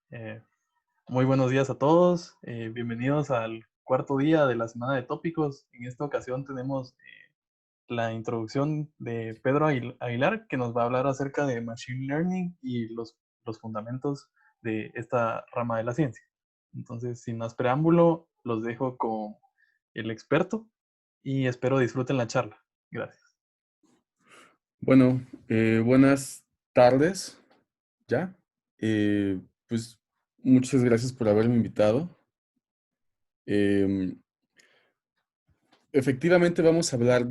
Eh, Muy buenos días a todos. Bienvenidos al cuarto día de la semana de tópicos. En esta ocasión tenemos la introducción de Pedro Aguilar, que nos va a hablar acerca de Machine Learning y los fundamentos de esta rama de la ciencia. Entonces, sin más preámbulo, los dejo con el experto y espero disfruten la charla. Gracias. Bueno, buenas tardes, ya. Pues muchas gracias por haberme invitado. Em, Efectivamente vamos a hablar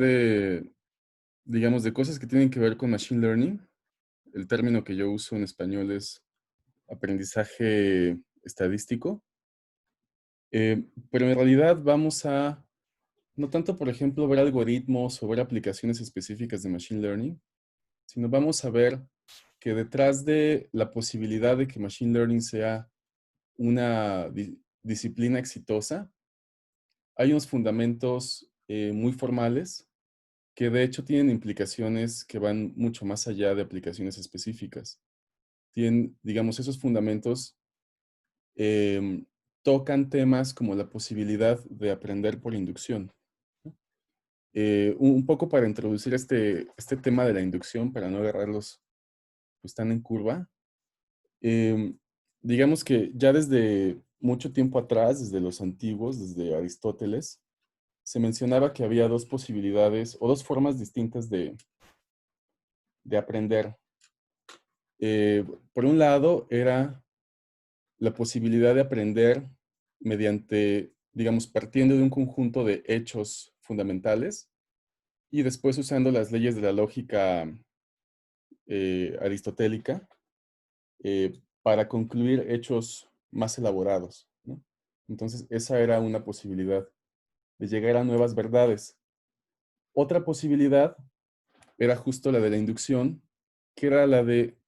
digamos, de cosas que tienen que ver con Machine Learning. El término que yo uso en español es aprendizaje estadístico. Pero en realidad vamos a, no tanto, por ejemplo, ver algoritmos o ver aplicaciones específicas de Machine Learning, sino vamos a ver que detrás de la posibilidad de que Machine Learning sea una disciplina exitosa, hay unos fundamentos muy formales que de hecho tienen implicaciones que van mucho más allá de aplicaciones específicas. Tienen, digamos, esos fundamentos em, tocan temas como la posibilidad de aprender por inducción. Un poco para introducir este tema de la inducción, para no agarrarlos pues tan en curva. Em, digamos que ya desde mucho tiempo atrás, desde los antiguos, desde Aristóteles, se mencionaba que había dos posibilidades o dos formas distintas de aprender. Eh, por un lado, era la posibilidad de aprender mediante, digamos, partiendo de un conjunto de hechos fundamentales y después usando las leyes de la lógica aristotélica para concluir hechos más elaborados, ¿no? Entonces, esa era una posibilidad de llegar a nuevas verdades. Otra posibilidad era justo la de la inducción, que era la de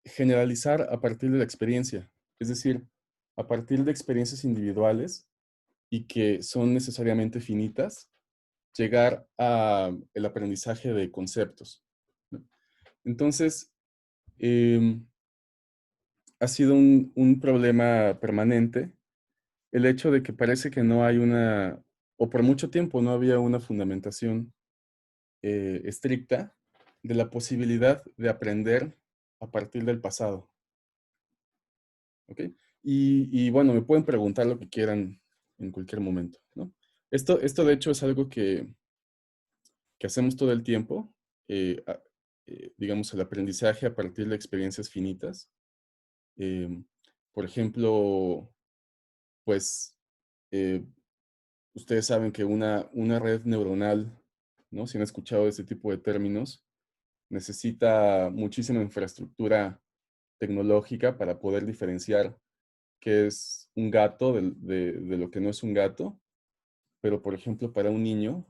generalizar a partir de la experiencia, es decir, a partir de experiencias individuales y que son necesariamente finitas, llegar a el aprendizaje de conceptos, ¿no? Entonces, eh, ha sido un problema permanente el hecho de que parece que no hay una, o por mucho tiempo no había una fundamentación estricta de la posibilidad de aprender a partir del pasado. ¿Ok? Y bueno, me pueden preguntar lo que quieran en cualquier momento, ¿no? Esto de hecho es algo que hacemos todo el tiempo, digamos, el aprendizaje a partir de experiencias finitas. Em, por ejemplo, pues eh, ustedes saben que una red neuronal, ¿no? Si han escuchado este tipo de términos, necesita muchísima infraestructura tecnológica para poder diferenciar qué es un gato de lo que no es un gato, pero por ejemplo para un niño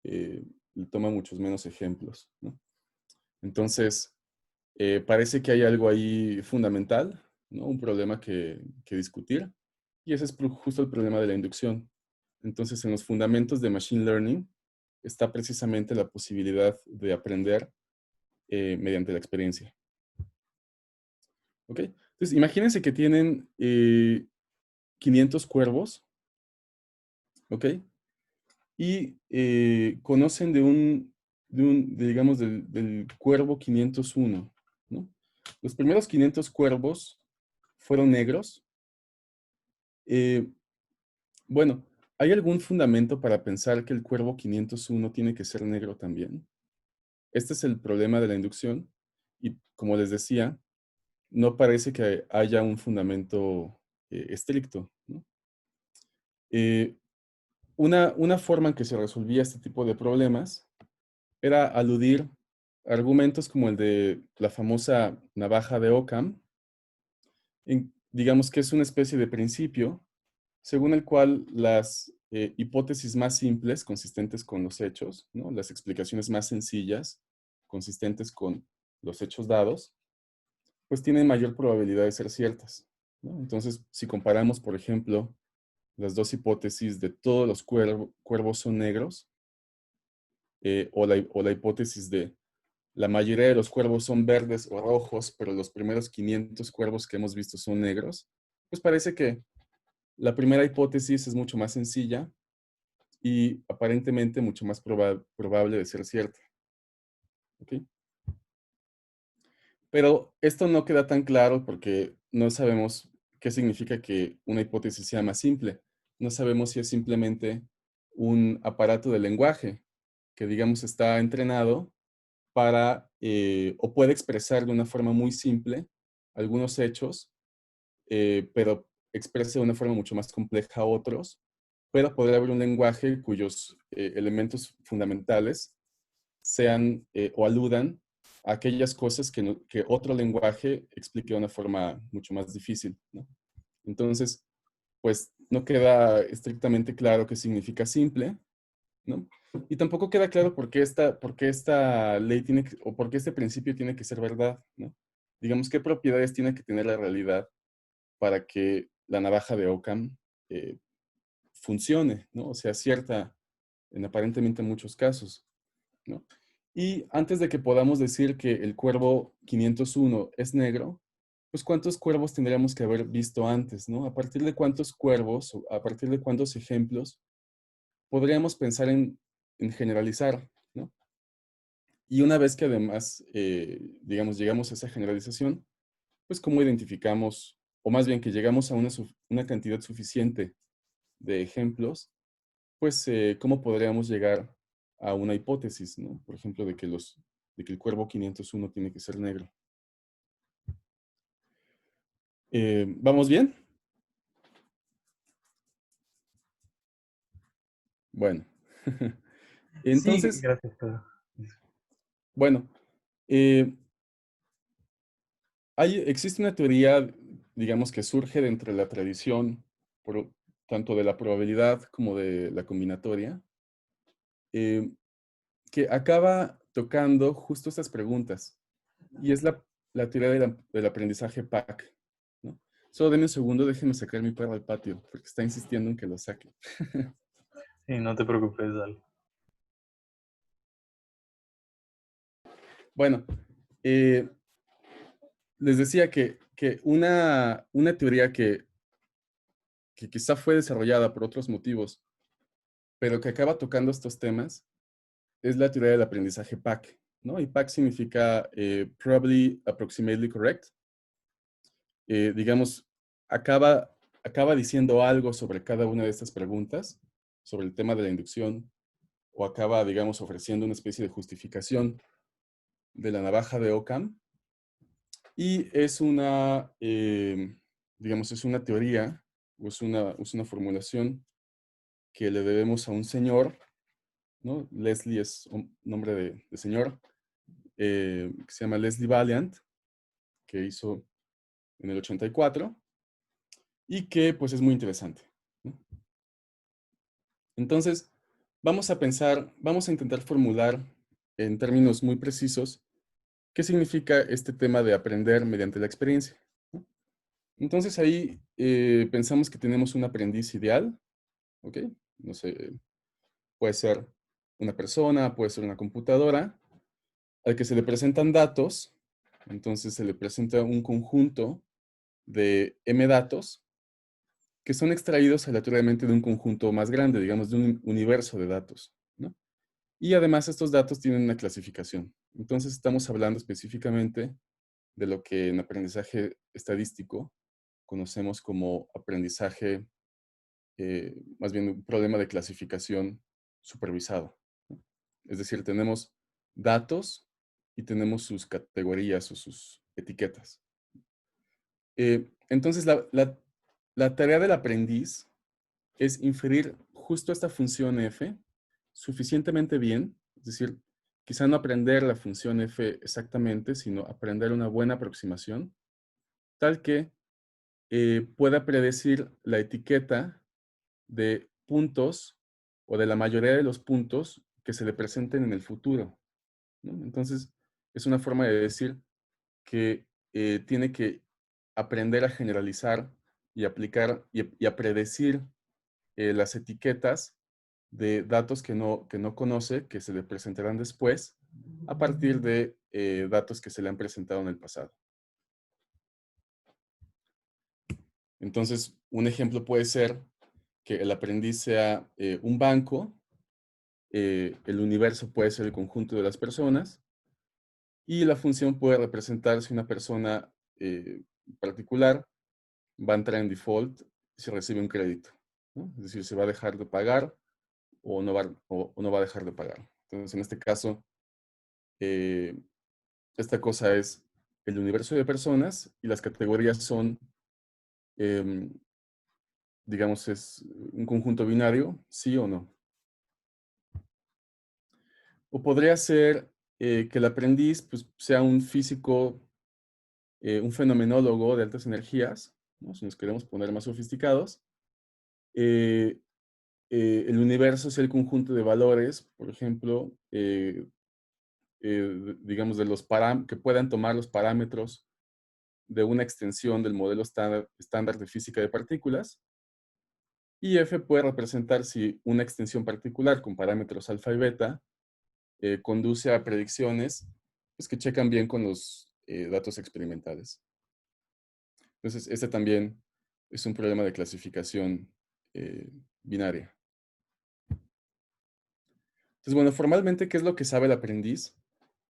le toma muchos menos ejemplos, ¿no? Entonces, parece que hay algo ahí fundamental, ¿no? Un problema que discutir, y ese es justo el problema de la inducción. Entonces, en los fundamentos de Machine Learning está precisamente la posibilidad de aprender mediante la experiencia. ¿Ok? Entonces, imagínense que tienen 500 cuervos, ¿ok? Y conocen digamos, del cuervo 501, ¿no? Los primeros 500 cuervos fueron negros. Eh, bueno, ¿hay algún fundamento para pensar que el cuervo 501 tiene que ser negro también? Este es el problema de la inducción y, como les decía, no parece que haya un fundamento estricto, ¿no? Eh, una forma en que se resolvía este tipo de problemas era aludir a argumentos como el de la famosa navaja de Occam, digamos que es una especie de principio según el cual las hipótesis más simples, consistentes con los hechos, ¿no? Las explicaciones más sencillas, consistentes con los hechos dados, pues tienen mayor probabilidad de ser ciertas, ¿no? Entonces, si comparamos, por ejemplo, las dos hipótesis de todos los cuervos son negros, o la hipótesis de la mayoría de los cuervos son verdes o rojos, pero los primeros 500 cuervos que hemos visto son negros, pues parece que la primera hipótesis es mucho más sencilla y aparentemente mucho más probable de ser cierta. ¿Ok? Pero esto no queda tan claro porque no sabemos qué significa que una hipótesis sea más simple. No sabemos si es simplemente un aparato de lenguaje que, digamos, está entrenado para o puede expresar de una forma muy simple algunos hechos, pero expresa de una forma mucho más compleja otros, pero podría haber un lenguaje cuyos elementos fundamentales sean o aludan a aquellas cosas que otro lenguaje explique de una forma mucho más difícil, ¿no? Entonces, pues no queda estrictamente claro qué significa simple, ¿no? Y tampoco queda claro por qué esta ley tiene que, o por qué este principio tiene que ser verdad, ¿no? Digamos, qué propiedades tiene que tener la realidad para que la navaja de Occam funcione, ¿no? O sea, cierta en aparentemente muchos casos, ¿no? Y antes de que podamos decir que el cuervo 501 es negro, pues ¿cuántos cuervos tendríamos que haber visto antes, ¿no? A partir de cuántos cuervos, o a partir de cuántos ejemplos, podríamos pensar en generalizar, ¿no? Y una vez que además, digamos, llegamos a esa generalización, pues cómo identificamos, o más bien que llegamos a una cantidad suficiente de ejemplos, pues cómo podríamos llegar a una hipótesis, ¿no? Por ejemplo, de que el cuervo 501 tiene que ser negro. ¿Vamos bien? Bueno. Sí, Entonces, gracias, Pedro. bueno, eh, existe una teoría, digamos, que surge de entre la tradición, tanto de la probabilidad como de la combinatoria, eh, que acaba tocando justo estas preguntas. Y es la teoría del aprendizaje PAC, ¿no? Solo denme un segundo, déjenme sacar mi perro al patio, porque está insistiendo en que lo saque. Sí, no te preocupes, dale. Bueno, eh, les decía que una teoría que quizá fue desarrollada por otros motivos, pero que acaba tocando estos temas, es la teoría del aprendizaje PAC, ¿no? Y PAC significa Probably Approximately Correct. Digamos, acaba diciendo algo sobre cada una de estas preguntas, sobre el tema de la inducción, o acaba, digamos, ofreciendo una especie de justificación de la navaja de Occam. Y es digamos, es una teoría, o es una formulación que le debemos a un señor, ¿no? Leslie es un nombre de señor, que se llama Leslie Valiant, que hizo en el 84, y que pues es muy interesante, ¿no? Entonces, vamos a intentar formular en términos muy precisos qué significa este tema de aprender mediante la experiencia, ¿no? Entonces ahí pensamos que tenemos un aprendiz ideal, ¿ok? No sé, puede ser una persona, puede ser una computadora, al que se le presentan datos, entonces se le presenta un conjunto de M datos que son extraídos aleatoriamente de un conjunto más grande, digamos, de un universo de datos, ¿no? Y además estos datos tienen una clasificación. Entonces estamos hablando específicamente de lo que en aprendizaje estadístico conocemos como aprendizaje, más bien un problema de clasificación supervisado, ¿no? Es decir, tenemos datos y tenemos sus categorías o sus etiquetas. Entonces, la tarea del aprendiz es inferir justo esta función f suficientemente bien, es decir, quizá no aprender la función f exactamente, sino aprender una buena aproximación, tal que pueda predecir la etiqueta de puntos o de la mayoría de los puntos que se le presenten en el futuro, ¿no? Entonces, es una forma de decir que tiene que aprender a generalizar y aplicar y a predecir las etiquetas de datos que no conoce, que se le presentarán después, a partir de datos que se le han presentado en el pasado. Entonces, un ejemplo puede ser que el aprendiz sea un banco, el universo puede ser el conjunto de las personas, y la función puede representar si una persona particular va a entrar en default si recibe un crédito, ¿no? Es decir, se va a dejar de pagar o no va a dejar de pagar. Entonces, en este caso, eh, esta cosa es el universo de personas y las categorías son, em, digamos, es un conjunto binario, sí o no. O podría ser que el aprendiz pues, sea un físico, un fenomenólogo de altas energías, ¿no? Si nos queremos poner más sofisticados. Eh, el universo sea el conjunto de valores, por ejemplo, digamos, que puedan tomar los parámetros de una extensión del modelo estándar de física de partículas. Y F puede representar si una extensión particular con parámetros alfa y beta conduce a predicciones pues, que checan bien con los datos experimentales. Entonces, este también es un problema de clasificación binaria. Entonces, bueno, formalmente, ¿qué es lo que sabe el aprendiz?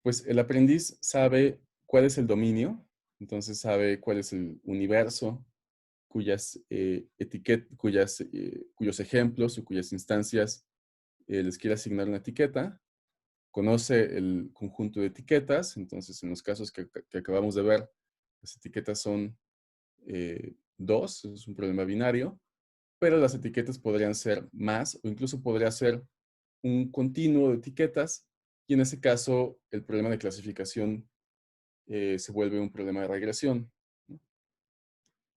Pues el aprendiz sabe cuál es el dominio, entonces sabe cuál es el universo cuyos ejemplos o cuyas instancias les quiere asignar una etiqueta. Conoce el conjunto de etiquetas, entonces en los casos que acabamos de ver, las etiquetas son dos, es un problema binario, pero las etiquetas podrían ser más o incluso podría ser un continuo de etiquetas y en ese caso el problema de clasificación se vuelve un problema de regresión, ¿no?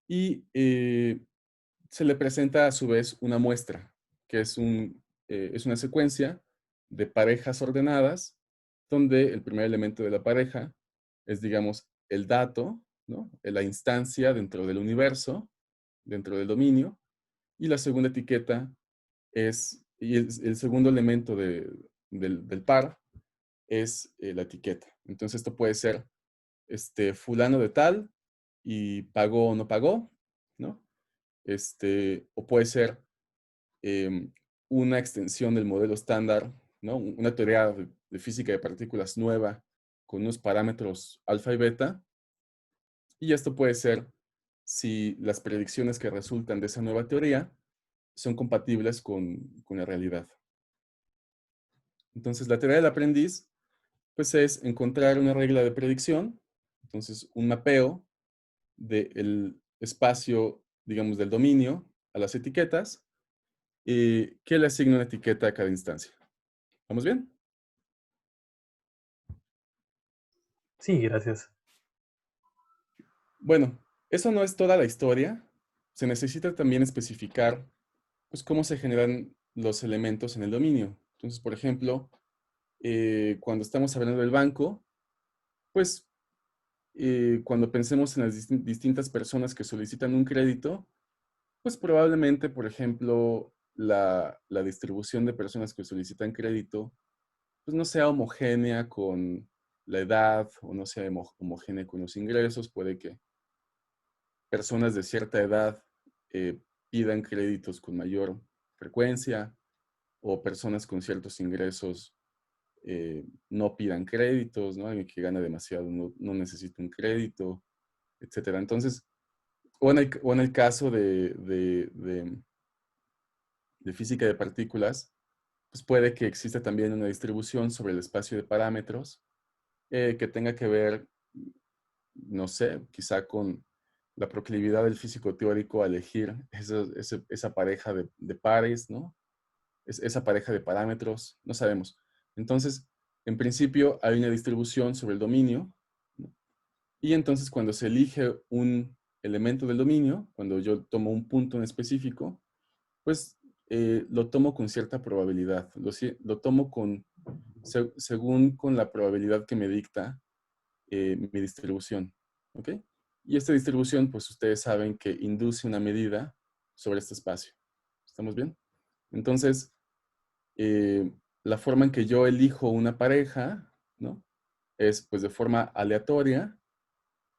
Y se le presenta a su vez una muestra, que es una secuencia de parejas ordenadas, donde el primer elemento de la pareja es, digamos, el dato, ¿no? La instancia dentro del universo, dentro del dominio, y la segunda etiqueta y el segundo elemento del par es la etiqueta. Entonces esto puede ser fulano de tal y pagó o no pagó, ¿no? O puede ser em, una extensión del modelo estándar, ¿no? Una teoría de física de partículas nueva con unos parámetros alfa y beta. Y esto puede ser si las predicciones que resultan de esa nueva teoría son compatibles con la realidad. Entonces, la teoría del aprendiz, pues es encontrar una regla de predicción, entonces un mapeo del espacio, digamos, del dominio a las etiquetas, que le asigna una etiqueta a cada instancia. ¿Vamos bien? Sí, gracias. Bueno, eso no es toda la historia. Se necesita también especificar pues, cómo se generan los elementos en el dominio. Entonces, por ejemplo, cuando estamos hablando del banco, pues cuando pensemos en las distintas personas que solicitan un crédito, pues probablemente, por ejemplo, la distribución de personas que solicitan crédito, pues no sea homogénea con la edad o no sea homogénea con los ingresos. Puede que personas de cierta edad pidan créditos con mayor frecuencia o personas con ciertos ingresos no pidan créditos, ¿no? Alguien que gana demasiado no necesita un crédito, etcétera. Entonces, o en el caso de física de partículas, pues puede que exista también una distribución sobre el espacio de parámetros que tenga que ver, no sé, quizá con la proclividad del físico teórico a elegir esa pareja de pares, ¿no? Esa pareja de parámetros, no sabemos. Entonces, en principio hay una distribución sobre el dominio, ¿no? Y entonces cuando se elige un elemento del dominio, cuando yo tomo un punto en específico, pues lo tomo con cierta probabilidad, lo tomo según con la probabilidad que me dicta mi distribución, ¿ok? Y esta distribución, pues ustedes saben que induce una medida sobre este espacio. ¿Estamos bien? Entonces, la forma en que yo elijo una pareja ¿no? Es pues de forma aleatoria.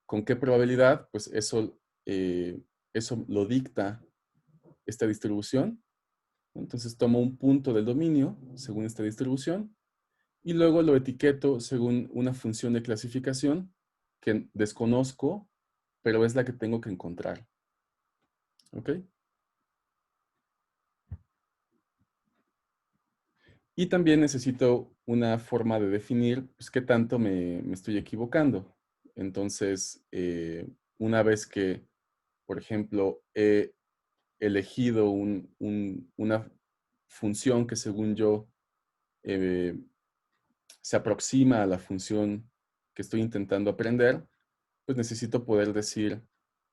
¿Con qué probabilidad? Pues eso lo dicta esta distribución. Entonces tomo un punto del dominio según esta distribución y luego lo etiqueto según una función de clasificación que desconozco, pero es la que tengo que encontrar. ¿Ok? Y también necesito una forma de definir pues, qué tanto me estoy equivocando. Entonces, una vez que, por ejemplo, he elegido una función que según yo eh, se aproxima a la función que estoy intentando aprender, pues necesito poder decir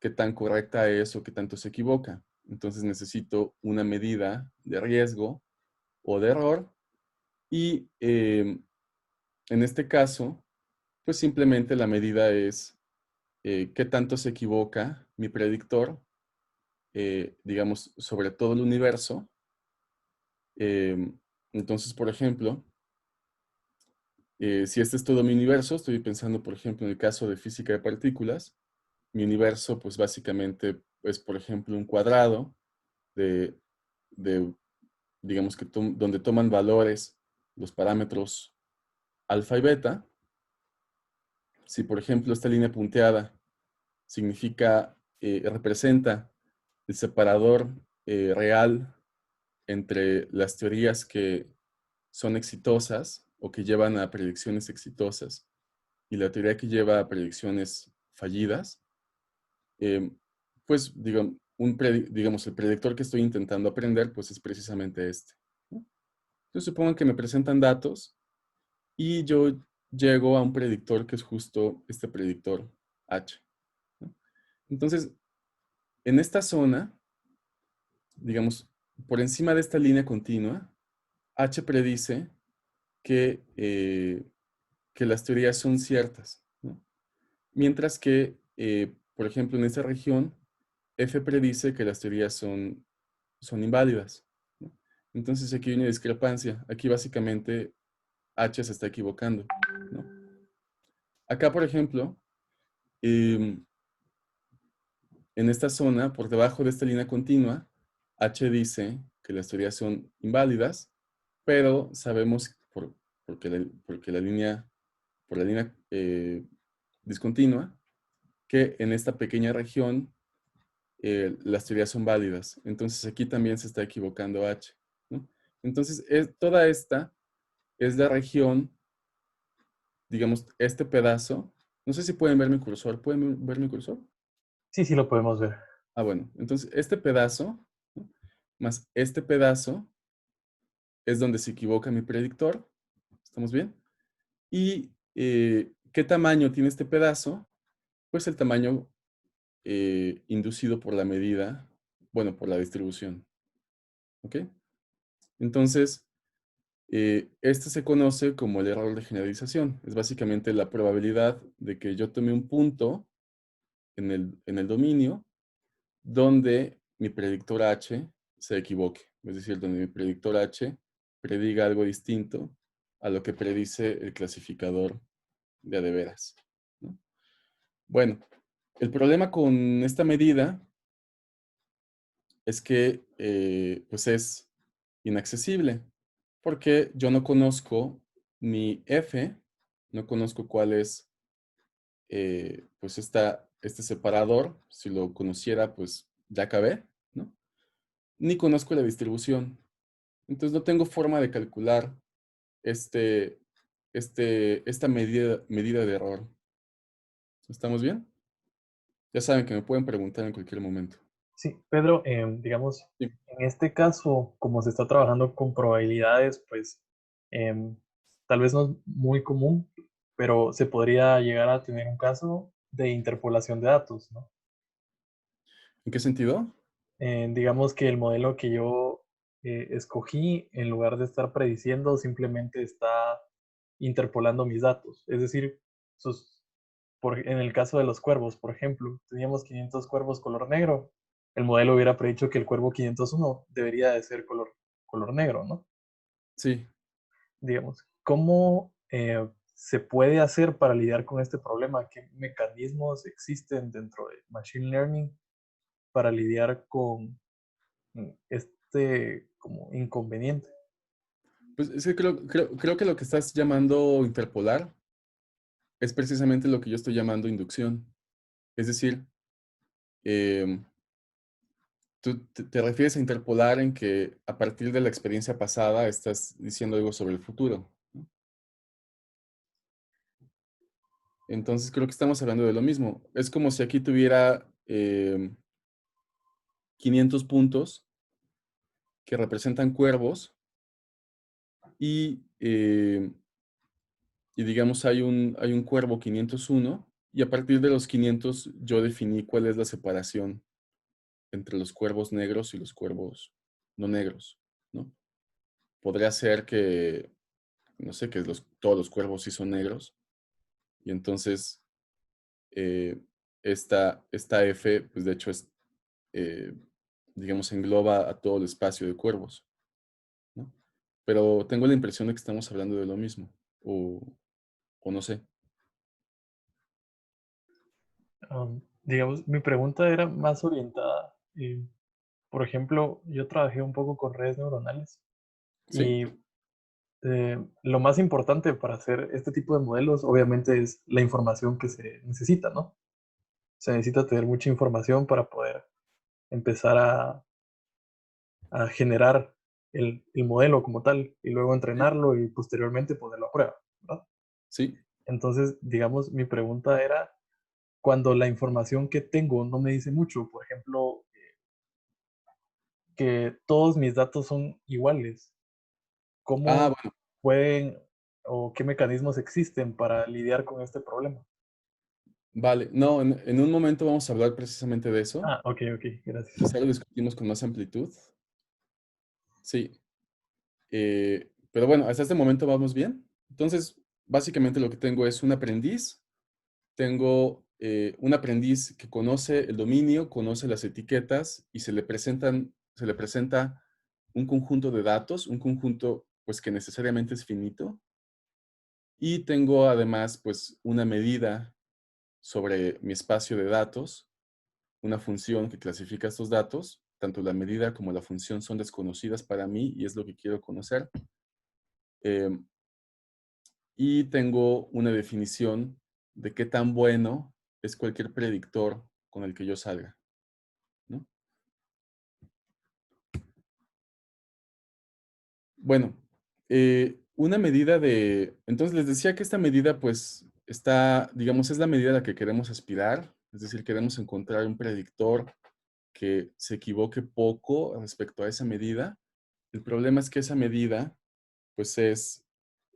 qué tan correcta es o qué tanto se equivoca. Entonces necesito una medida de riesgo o de error y en este caso, pues simplemente la medida es qué tanto se equivoca mi predictor, digamos, sobre todo el universo. Entonces, por ejemplo, si este es todo mi universo, estoy pensando, por ejemplo, en el caso de física de partículas, mi universo, pues básicamente es, por ejemplo, un cuadrado de, de digamos que donde toman valores los parámetros alfa y beta. Si, por ejemplo, esta línea punteada representa el separador real entre las teorías que son exitosas o que llevan a predicciones exitosas y la teoría que lleva a predicciones fallidas, eh, pues digamos, el predictor que estoy intentando aprender, pues es precisamente este, ¿no? Entonces supongo que me presentan datos y yo llego a un predictor que es justo este predictor H, ¿no? Entonces, en esta zona, digamos, por encima de esta línea continua, H predice que las teorías son ciertas, ¿no? Mientras que, por ejemplo, en esta región, F predice que las teorías son inválidas, ¿no? Entonces aquí hay una discrepancia. Aquí básicamente H se está equivocando, ¿no? Acá, por ejemplo, em, en esta zona, por debajo de esta línea continua, H dice que las teorías son inválidas, pero sabemos porque por la línea discontinua, que en esta pequeña región las teorías son válidas. Entonces aquí también se está equivocando H, ¿no? Entonces toda esta es la región, digamos, este pedazo. No sé si pueden ver mi cursor. ¿Pueden ver mi cursor? Sí, sí lo podemos ver. Ah, bueno. Entonces este pedazo, ¿no? Más este pedazo es donde se equivoca mi predictor. ¿Estamos bien? ¿Y qué tamaño tiene este pedazo? Pues el tamaño inducido por la medida, bueno, por la distribución. ¿Ok? Entonces, este se conoce como el error de generalización. Es básicamente la probabilidad de que yo tome un punto en el dominio donde mi predictor H se equivoque. Es decir, donde mi predictor H prediga algo distinto a lo que predice el clasificador de a de veras, ¿no? Bueno, el problema con esta medida es que pues es inaccesible porque yo no conozco mi F, no conozco cuál es pues este separador. Si lo conociera, pues ya acabé, ¿no? Ni conozco la distribución. Entonces no tengo forma de calcular este, esta medida de error. ¿Estamos bien? Ya saben que me pueden preguntar en cualquier momento. Sí, Pedro, digamos, Sí. en este caso, como se está trabajando con probabilidades, pues em, tal vez no es muy común, pero se podría llegar a tener un caso de interpolación de datos, ¿no? ¿En qué sentido? Digamos que el modelo que yo escogí, en lugar de estar prediciendo, simplemente está interpolando mis datos. Es decir, sus, en el caso de los cuervos, por ejemplo, teníamos 500 cuervos color negro. El modelo hubiera predicho que el cuervo 501 debería de ser color negro, ¿no? Sí. Digamos, ¿cómo se puede hacer para lidiar con este problema? ¿Qué mecanismos existen dentro de Machine Learning para lidiar con este como inconveniente? Pues es que creo que lo que estás llamando interpolar es precisamente lo que yo estoy llamando inducción. Es decir, em, tú te refieres a interpolar en que a partir de la experiencia pasada estás diciendo algo sobre el futuro, ¿no? Entonces creo que estamos hablando de lo mismo. Es como si aquí tuviera 500 puntos que representan cuervos y digamos hay un cuervo 501 y a partir de los 500 yo definí cuál es la separación entre los cuervos negros y los cuervos no negros, ¿no? Podría ser que, no sé, que todos los cuervos sí son negros y entonces eh, esta F, pues de hecho es, eh, digamos, engloba a todo el espacio de cuervos, ¿no? Pero tengo la impresión de que estamos hablando de lo mismo, o, o no sé. Digamos, mi pregunta era más orientada. Por ejemplo, yo trabajé un poco con redes neuronales ¿Sí? y lo más importante para hacer este tipo de modelos, obviamente, es la información que se necesita, ¿no? Se necesita tener mucha información para poder empezar a generar el modelo como tal y luego ¿Sí? entrenarlo y posteriormente ponerlo a prueba, ¿verdad? ¿Sí? Entonces, digamos, mi pregunta era, cuando la información que tengo no me dice mucho, por ejemplo, que todos mis datos son iguales, Ah, ¿cómo bueno, pueden o qué mecanismos existen para lidiar con este problema? vale. No, en un momento vamos a hablar precisamente de eso. Ah, ok, ok, gracias. Quizá lo discutimos con más amplitud. Sí. Pero bueno, hasta este momento vamos bien. Entonces, básicamente lo que tengo es un aprendiz. Tengo un aprendiz que conoce el dominio, conoce las etiquetas y se le presenta un conjunto de datos, un conjunto pues que necesariamente es finito. Y tengo además pues una medida sobre mi espacio de datos, una función que clasifica estos datos. Tanto la medida como la función son desconocidas para mí y es lo que quiero conocer. Em, y tengo una definición de qué tan bueno es cualquier predictor con el que yo salga, ¿no? Bueno, una medida de... Entonces les decía que esta medida pues está, digamos, es la medida a la que queremos aspirar, es decir, queremos encontrar un predictor que se equivoque poco respecto a esa medida. El problema es que esa medida pues es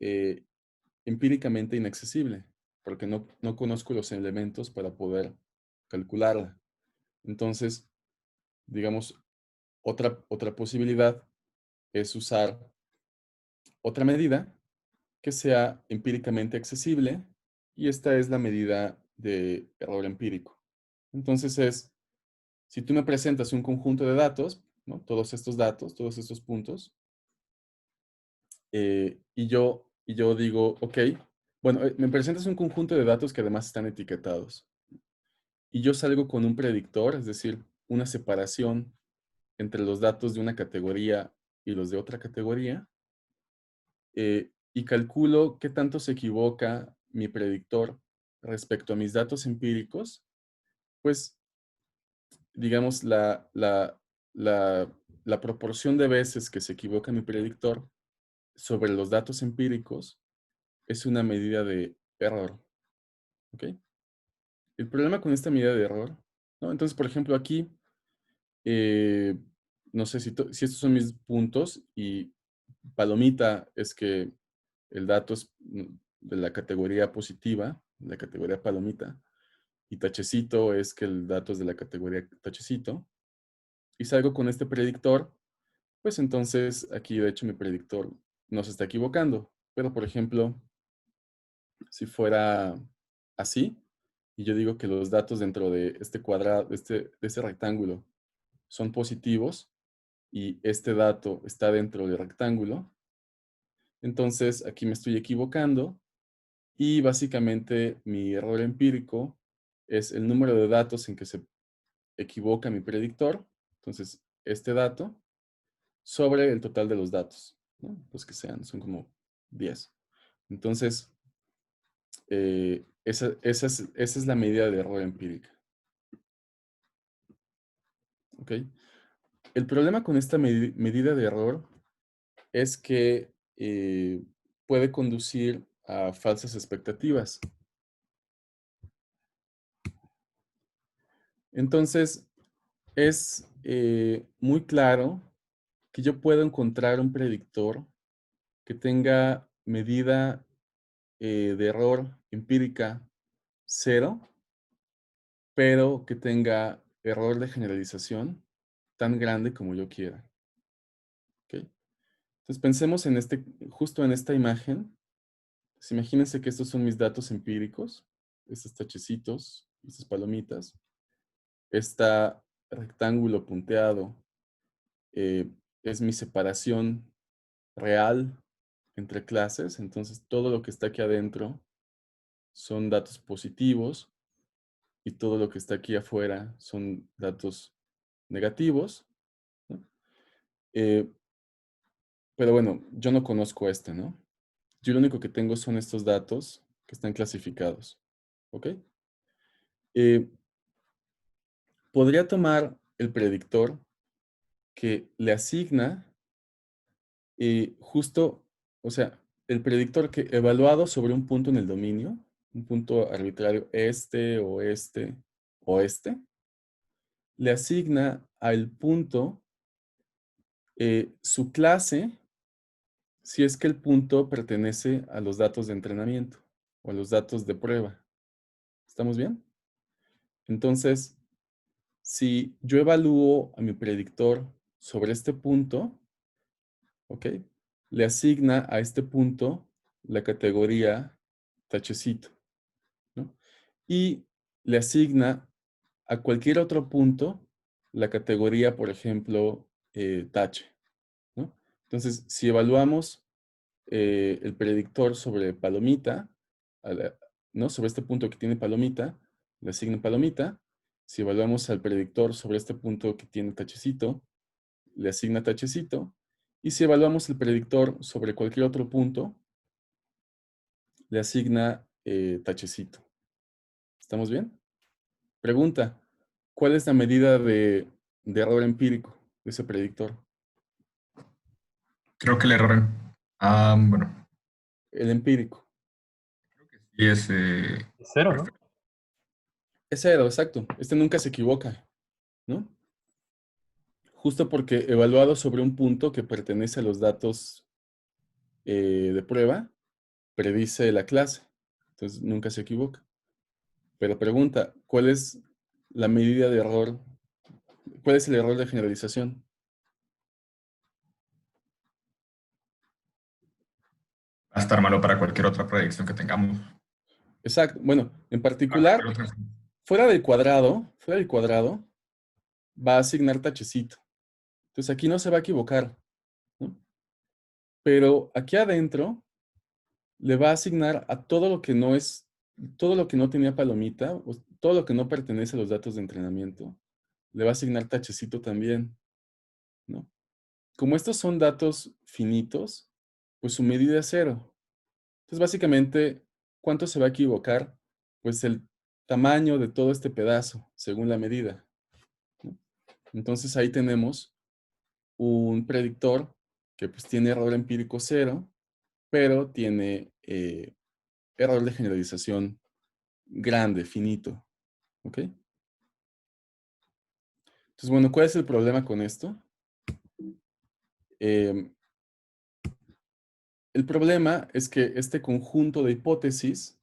eh, empíricamente inaccesible, porque no conozco los elementos para poder calcularla. Entonces, digamos, otra posibilidad es usar otra medida que sea empíricamente accesible y esta es la medida de error empírico. Entonces si tú me presentas un conjunto de datos, ¿no? Todos estos datos, todos estos puntos, y yo digo, ok, bueno, me presentas un conjunto de datos que además están etiquetados. Y yo salgo con un predictor, es decir, una separación entre los datos de una categoría y los de otra categoría, y calculo qué tanto se equivoca mi predictor respecto a mis datos empíricos, pues, digamos, la proporción de veces que se equivoca mi predictor sobre los datos empíricos es una medida de error, ¿ok? El problema con esta medida de error, ¿no? Entonces, por ejemplo, aquí, eh, no sé si estos son mis puntos y palomita es que el dato es de la categoría positiva, la categoría palomita, y tachecito es que el dato es de la categoría tachecito, y salgo con este predictor, pues entonces aquí de hecho mi predictor no se está equivocando. Pero por ejemplo, si fuera así, y yo digo que los datos dentro de este cuadrado, de este rectángulo, son positivos, y este dato está dentro del rectángulo, entonces aquí me estoy equivocando Y básicamente mi error empírico es el número de datos en que se equivoca mi predictor. Entonces, este dato sobre el total de los datos, ¿no? Los que sean, son como 10. Entonces, esa es la medida de error empírica. ¿Ok? El problema con esta medida de error es que puede conducir a falsas expectativas. Entonces, es muy claro que yo puedo encontrar un predictor que tenga medida de error empírica 0, pero que tenga error de generalización tan grande como yo quiera. ¿Ok? Entonces pensemos en justo en esta imagen. Pues imagínense que estos son mis datos empíricos, estos tachecitos, estas palomitas, este rectángulo punteado es mi separación real entre clases, entonces todo lo que está aquí adentro son datos positivos y todo lo que está aquí afuera son datos negativos, ¿no? Eh, pero bueno, yo no conozco ¿no? Yo lo único que tengo son estos datos que están clasificados, ¿ok? Eh, Podría tomar el predictor que le asigna justo, o sea, el predictor que evaluado sobre un punto en el dominio, un punto arbitrario oeste, oeste, le asigna al punto su clase si es que el punto pertenece a los datos de entrenamiento o a los datos de prueba. ¿Estamos bien? Entonces, si yo evalúo a mi predictor sobre este punto, ¿ok? Le asigna a este punto la categoría tachecito, ¿no? Y le asigna a cualquier otro punto la categoría, por ejemplo, tache, ¿no? Entonces, si evaluamos el predictor sobre palomita, ¿no? Sobre este punto que tiene palomita, le asigna palomita. Si evaluamos al predictor sobre este punto que tiene tachecito, le asigna tachecito. Y si evaluamos el predictor sobre cualquier otro punto, le asigna tachecito. ¿Estamos bien? Pregunta, ¿cuál es la medida de error empírico de ese predictor? Creo que el error, bueno, El empírico. sí es Es cero, ¿no? perfecto. Es cero, exacto. Este nunca se equivoca, ¿no? Justo porque evaluado sobre un punto que pertenece a los datos de prueba, predice la clase. Entonces nunca se equivoca. Pero pregunta, ¿cuál es la medida de error? ¿Cuál es el error de generalización? Va a estar malo para cualquier otra predicción que tengamos. Exacto. Bueno, en Para particular, cualquier otra. fuera del cuadrado, va a asignar tachecito. Entonces aquí no se va a equivocar, ¿no? Pero aquí adentro le va a asignar a todo lo que no es, todo lo que no tenía palomita, o todo lo que no pertenece a los datos de entrenamiento, le va a asignar tachecito también, ¿no? Como estos son datos finitos, pues su medida es cero. Entonces, básicamente, ¿cuánto se va a equivocar? Pues el tamaño de todo este pedazo, según la medida, ¿no? Entonces, ahí tenemos un predictor que pues tiene error empírico cero, pero tiene error de generalización grande, finito, ¿ok? Entonces, bueno, ¿cuál es el problema con esto? Em, el problema es que este conjunto de hipótesis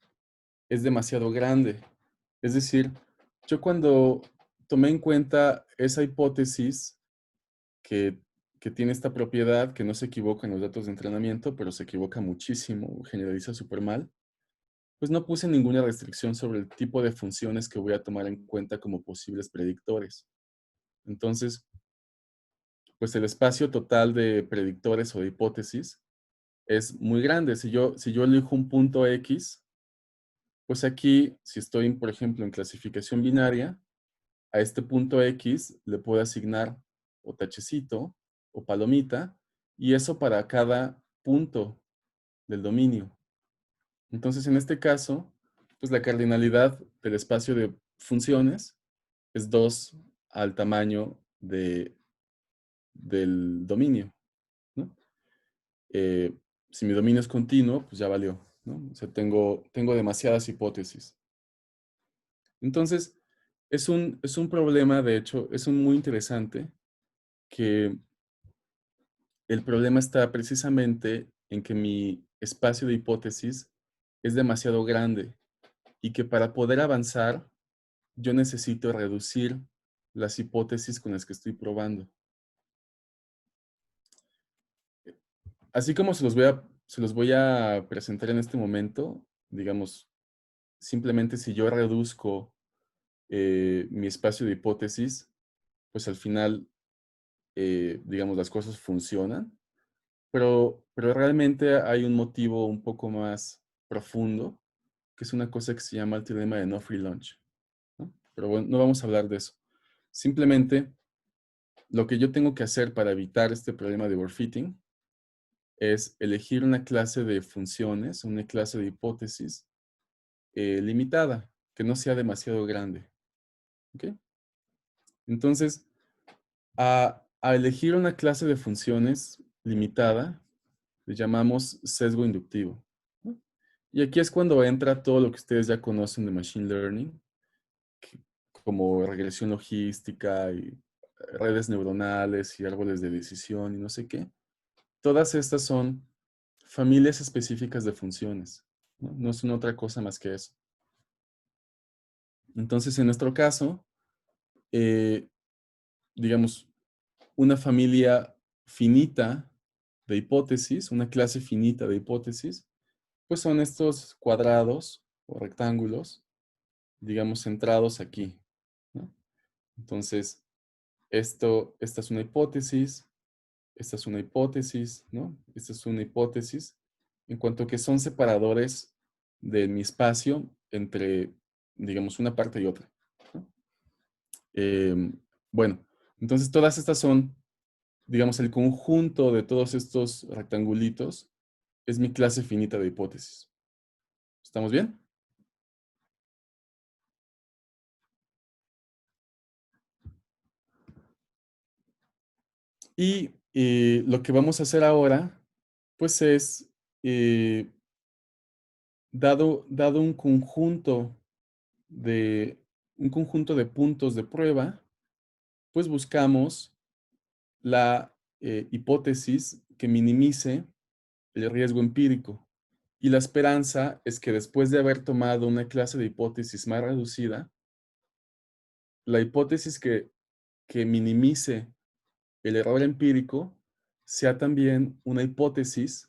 es demasiado grande. Es decir, yo cuando tomé en cuenta esa hipótesis que, que tiene esta propiedad, que no se equivoca en los datos de entrenamiento, pero se equivoca muchísimo, generaliza súper mal, pues no puse ninguna restricción sobre el tipo de funciones que voy a tomar en cuenta como posibles predictores. Entonces, pues el espacio total de predictores o de hipótesis es muy grande. Si yo elijo un punto X, Pues aquí, si estoy, por ejemplo, en clasificación binaria, a este punto X le puedo asignar o tachecito o palomita, y eso para cada punto del dominio. Entonces, en este caso, pues la cardinalidad del espacio de funciones es 2 al tamaño del dominio, ¿no? Eh, si mi dominio es continuo, pues ya valió, ¿no? O sea, tengo demasiadas hipótesis. Entonces, es un problema, de hecho, es un muy interesante, que el problema está precisamente en que mi espacio de hipótesis es demasiado grande y que para poder avanzar, yo necesito reducir las hipótesis con las que estoy probando. Así como se los voy a presentar en este momento, digamos, simplemente si yo reduzco mi espacio de hipótesis, pues al final, digamos, las cosas funcionan, pero realmente hay un motivo un poco más profundo, que es una cosa que se llama el teorema de no free lunch, ¿no? Pero bueno, no vamos a hablar de eso. Simplemente, lo que yo tengo que hacer para evitar este problema de overfitting es elegir una clase de funciones, una clase de hipótesis limitada, que no sea demasiado grande. ¿Ok? Entonces, a elegir una clase de funciones limitada, le llamamos sesgo inductivo, ¿no? Y aquí es cuando entra todo lo que ustedes ya conocen de Machine Learning, que- como regresión logística y redes neuronales y árboles de decisión y no sé qué. Todas estas son familias específicas de funciones, ¿no? No son otra cosa más que eso. Entonces, en nuestro caso, eh, digamos, una familia finita de hipótesis, una clase finita de hipótesis, pues son estos cuadrados o rectángulos, digamos, centrados aquí, ¿no? Entonces, esta es una hipótesis, esta es una hipótesis, ¿no? Esta es una hipótesis, en cuanto que son separadores de mi espacio entre, digamos, una parte y otra, ¿no? Bueno, entonces todas estas son, digamos, el conjunto de todos estos rectangulitos es mi clase finita de hipótesis. ¿Estamos bien? Y lo que vamos a hacer ahora, pues es, eh, dado de, un conjunto de puntos de prueba, pues buscamos la hipótesis que minimice el riesgo empírico. Y la esperanza es que después de haber tomado una clase de hipótesis más reducida, la hipótesis que minimice el error empírico sea también una hipótesis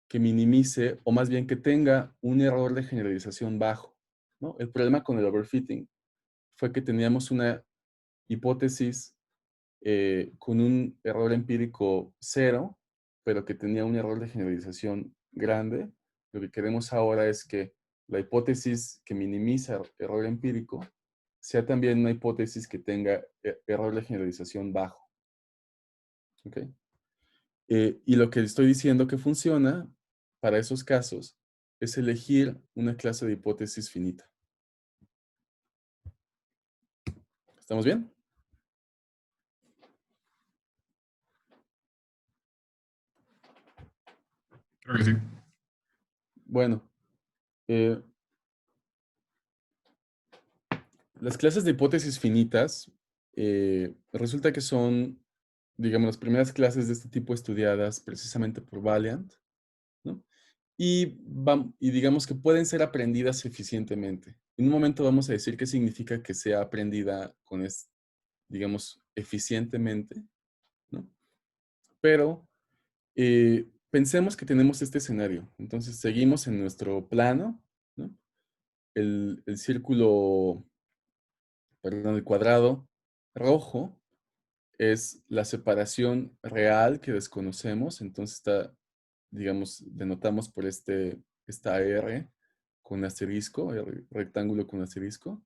que minimice, o más bien que tenga un error de generalización bajo, ¿no? El problema con el overfitting fue que teníamos una hipótesis con un error empírico cero, pero que tenía un error de generalización grande. Lo que queremos ahora es que la hipótesis que minimiza error empírico sea también una hipótesis que tenga error de generalización bajo. ¿Ok? Y lo que estoy diciendo que funciona para esos casos es elegir una clase de hipótesis finita. ¿Estamos bien? Creo que sí. Bueno, eh, las clases de hipótesis finitas resulta que son, digamos, las primeras clases de este tipo estudiadas precisamente por Valiant, ¿no? Y digamos que pueden ser aprendidas eficientemente. En un momento vamos a decir qué significa que sea aprendida digamos, eficientemente, ¿no? Pero pensemos que tenemos este escenario. Entonces seguimos en nuestro plano, ¿no? El círculo, perdón, el cuadrado rojo es la separación real que desconocemos. Entonces está, digamos, denotamos por esta R con asterisco, el rectángulo con asterisco.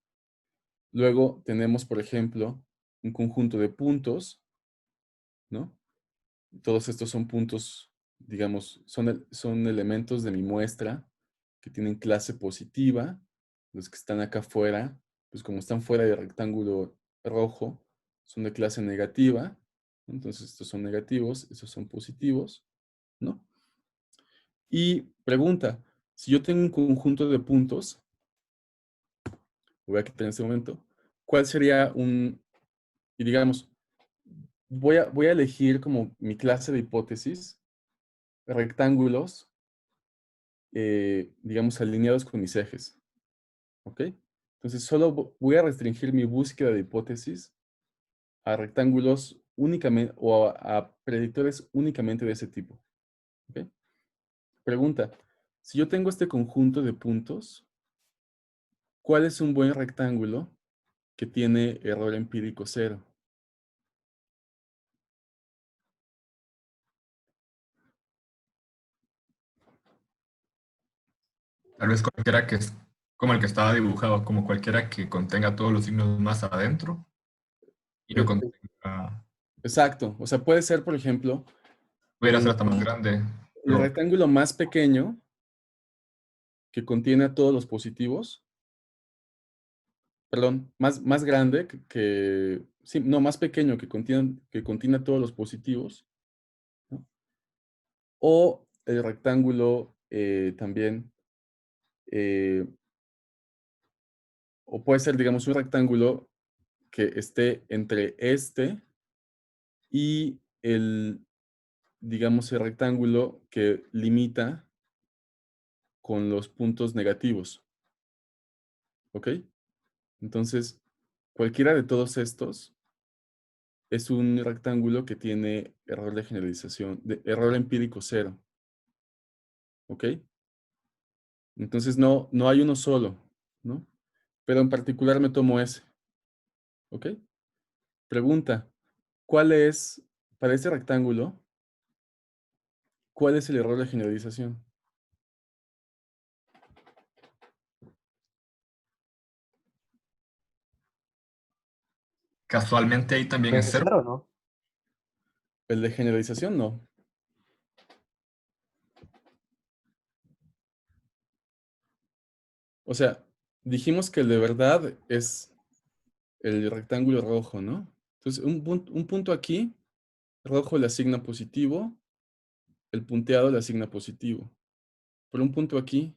Luego tenemos, por ejemplo, un conjunto de puntos, ¿no? Todos estos son puntos, digamos, son elementos de mi muestra que tienen clase positiva. Los que están acá afuera, pues como están fuera del rectángulo rojo, son de clase negativa. Entonces estos son negativos, estos son positivos, ¿no? Y pregunta, si yo tengo un conjunto de puntos, lo voy a quitar en este momento, ¿cuál sería y digamos, voy a elegir como mi clase de hipótesis rectángulos, digamos, alineados con mis ejes, ¿ok? Entonces solo voy a restringir mi búsqueda de hipótesis a rectángulos únicamente o a predictores únicamente de ese tipo, ¿ok? Pregunta, si yo tengo este conjunto de puntos, ¿cuál es un buen rectángulo que tiene error empírico cero? Tal vez cualquiera que es como el que estaba dibujado, como cualquiera que contenga todos los signos más adentro y no Eh, contenga, Exacto. O sea, puede ser, por ejemplo, pudiera ser hasta más grande, el pero rectángulo más pequeño que contiene a todos los positivos, perdón, más grande sí, no, más pequeño que contiene a todos los positivos, ¿no? O el rectángulo también, eh, o puede ser, digamos, un rectángulo que esté entre este y digamos, el rectángulo que limita con los puntos negativos, ¿ok? Entonces, cualquiera de todos estos es un rectángulo que tiene error de generalización, error empírico cero, ¿ok? Entonces no hay uno solo, ¿no? Pero en particular me tomo ese, ¿ok? Pregunta, ¿cuál es, para este rectángulo, cuál es el error de generalización? casualmente ahí también es cero. Cero, ¿no? El de generalización no. O sea, dijimos que el de verdad es el rectángulo rojo, ¿no? Entonces, un punto aquí, rojo le asigna positivo, el punteado le asigna positivo. Por un punto aquí,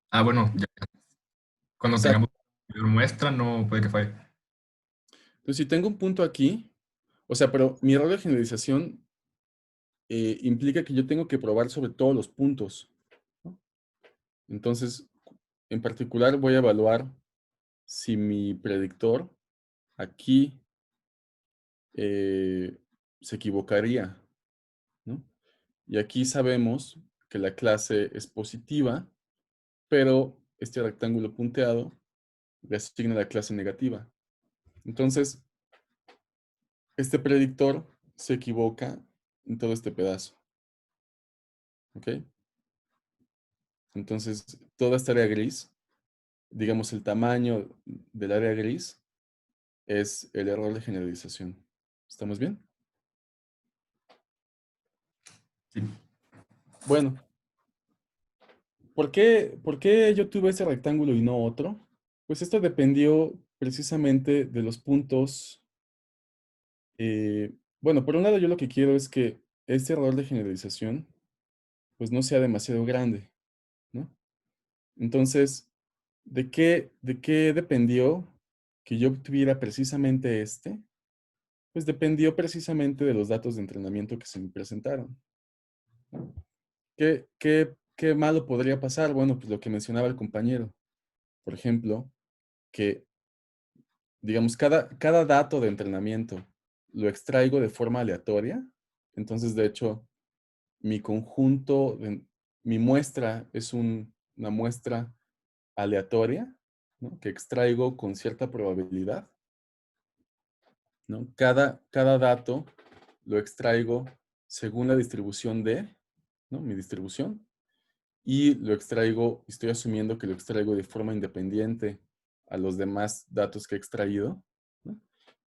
Ah, bueno, ya cuando exacto. tengamos mayor muestra no puede que falle. Entonces, si tengo un punto aquí, o sea, pero mi error de generalización implica que yo tengo que probar sobre todos los puntos, ¿no? Entonces, en particular voy a evaluar si mi predictor aquí eh, se equivocaría, ¿no? Y aquí sabemos que la clase es positiva, pero este rectángulo punteado le asigna la clase negativa. Entonces, este predictor se equivoca en todo este pedazo, ¿ok? Entonces, toda esta área gris, digamos el tamaño del área gris, es el error de generalización. ¿Estamos bien? Sí. Bueno, por qué yo tuve ese rectángulo y no otro? Pues esto dependió precisamente de los puntos. Bueno, por un lado yo lo que quiero es que este error de generalización pues no sea demasiado grande, ¿no? Entonces, de qué dependió que yo obtuviera precisamente este? Pues dependió precisamente de los datos de entrenamiento que se me presentaron. ¿Qué malo podría pasar? Bueno, pues lo que mencionaba el compañero. Por ejemplo, que, digamos, cada dato de entrenamiento lo extraigo de forma aleatoria. Entonces, de hecho, mi conjunto, mi muestra es una muestra aleatoria, ¿no? Que extraigo con cierta probabilidad, ¿no? Cada dato lo extraigo según la distribución de, ¿no? Mi distribución. y lo extraigo, estoy asumiendo que lo extraigo de forma independiente a los demás datos que he extraído, ¿no?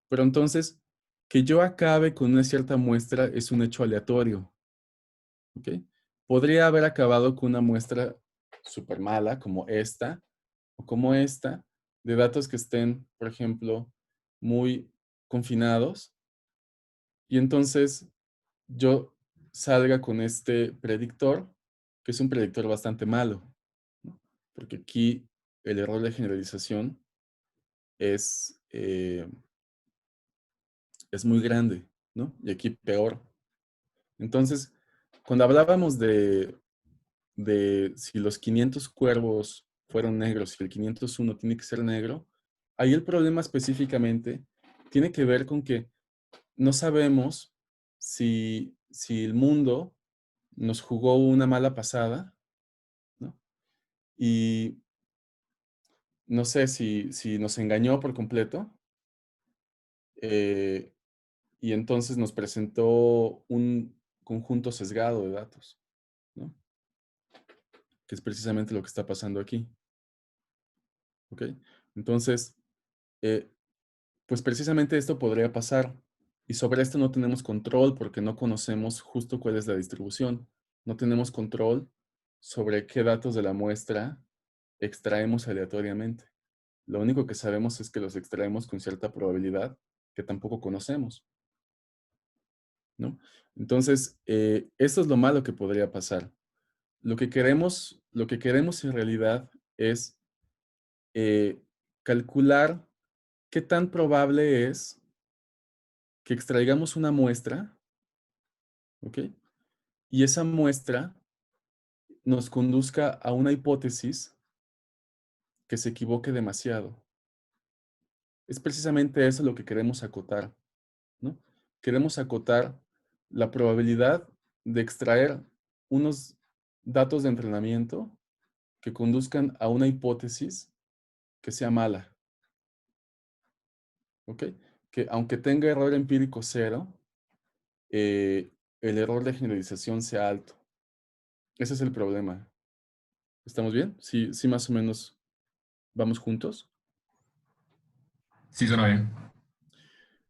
Pero entonces, que yo acabe con una cierta muestra es un hecho aleatorio, ¿ok? Podría haber acabado con una muestra súper mala, como esta, o como esta, de datos que estén, por ejemplo, muy confinados, y entonces yo salga con este predictor, que es un predictor bastante malo, ¿no? Porque aquí el error de generalización es muy grande, ¿no? Y aquí peor. Entonces, cuando hablábamos de si los 500 cuervos fueron negros y el 501 tiene que ser negro, ahí el problema específicamente tiene que ver con que no sabemos si el mundo nos jugó una mala pasada, ¿no? Y no sé si nos engañó por completo, eh, y entonces nos presentó un conjunto sesgado de datos, ¿no? Que es precisamente lo que está pasando aquí, ¿ok? Entonces, eh, pues precisamente esto podría pasar, y sobre esto no tenemos control porque no conocemos justo cuál es la distribución. No tenemos control sobre qué datos de la muestra extraemos aleatoriamente. Lo único que sabemos es que los extraemos con cierta probabilidad que tampoco conocemos, ¿no? Entonces, esto es lo malo que podría pasar. Lo que queremos en realidad es eh, calcular qué tan probable es que extraigamos una muestra, ¿ok? Y esa muestra nos conduzca a una hipótesis que se equivoque demasiado. Es precisamente eso lo que queremos acotar, ¿no? Queremos acotar la probabilidad de extraer unos datos de entrenamiento que conduzcan a una hipótesis que sea mala, ¿ok? Que aunque tenga error empírico cero, el error de generalización sea alto. Ese es el problema. ¿Estamos bien? Sí, sí, más o menos vamos juntos. Sí, suena bien.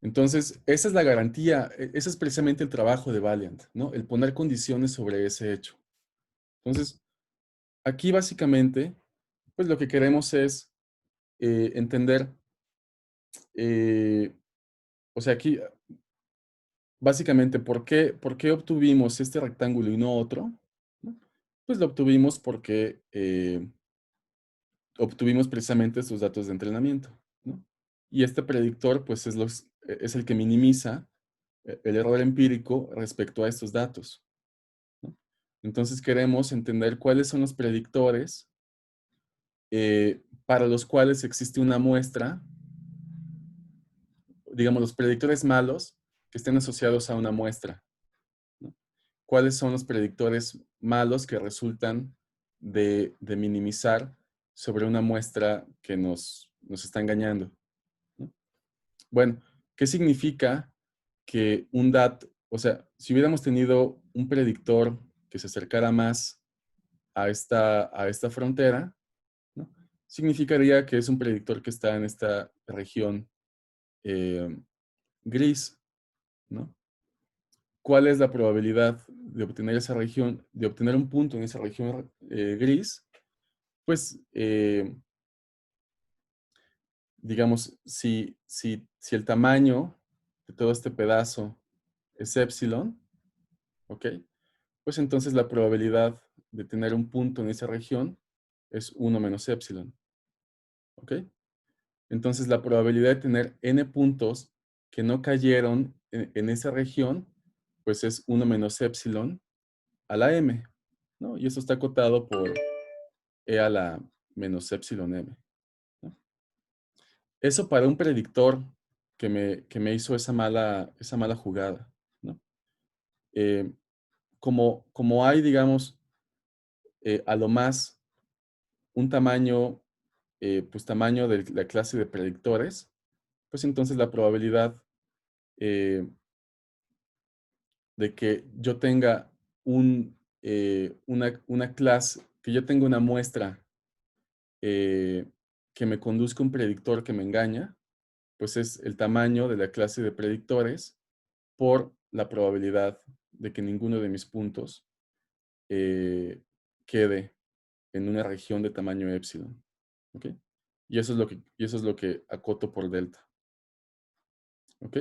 Entonces, esa es la garantía, ese es precisamente el trabajo de Valiant, ¿no? El poner condiciones sobre ese hecho. Entonces, aquí básicamente, pues lo que queremos es entender, eh, o sea, aquí básicamente, ¿por qué obtuvimos este rectángulo y no otro? ¿No? Pues lo obtuvimos porque obtuvimos precisamente estos datos de entrenamiento, ¿no? Y este predictor, pues es el que minimiza el error empírico respecto a estos datos, ¿no? Entonces queremos entender cuáles son los predictores para los cuales existe una muestra, digamos, los predictores malos que estén asociados a una muestra, ¿no? ¿Cuáles son los predictores malos que resultan de minimizar sobre una muestra que nos está engañando, ¿no? Bueno, ¿qué significa que un DAT, o sea, si hubiéramos tenido un predictor que se acercara más a esta frontera, ¿no? Significaría que es un predictor que está en esta región eh, gris, ¿no? ¿Cuál es la probabilidad de obtener esa región, de obtener un punto en esa región gris? Pues, digamos, si el tamaño de todo este pedazo es epsilon, ¿ok? Pues entonces la probabilidad de tener un punto en esa región es 1 menos epsilon, ¿ok? Entonces la probabilidad de tener n puntos que no cayeron en esa región, pues es 1 menos epsilon a la m, ¿no? Y eso está acotado por e a la menos epsilon m, ¿no? Eso para un predictor que me hizo esa mala jugada, ¿no? Eh, como hay, digamos, a lo más un tamaño, pues tamaño de la clase de predictores, pues entonces la probabilidad eh, de que yo tenga una clase, que yo tengo una muestra que me conduzca a un predictor que me engaña, pues es el tamaño de la clase de predictores por la probabilidad de que ninguno de mis puntos quede en una región de tamaño epsilon. ¿Ok? Y eso es lo que acoto por delta. ¿Ok?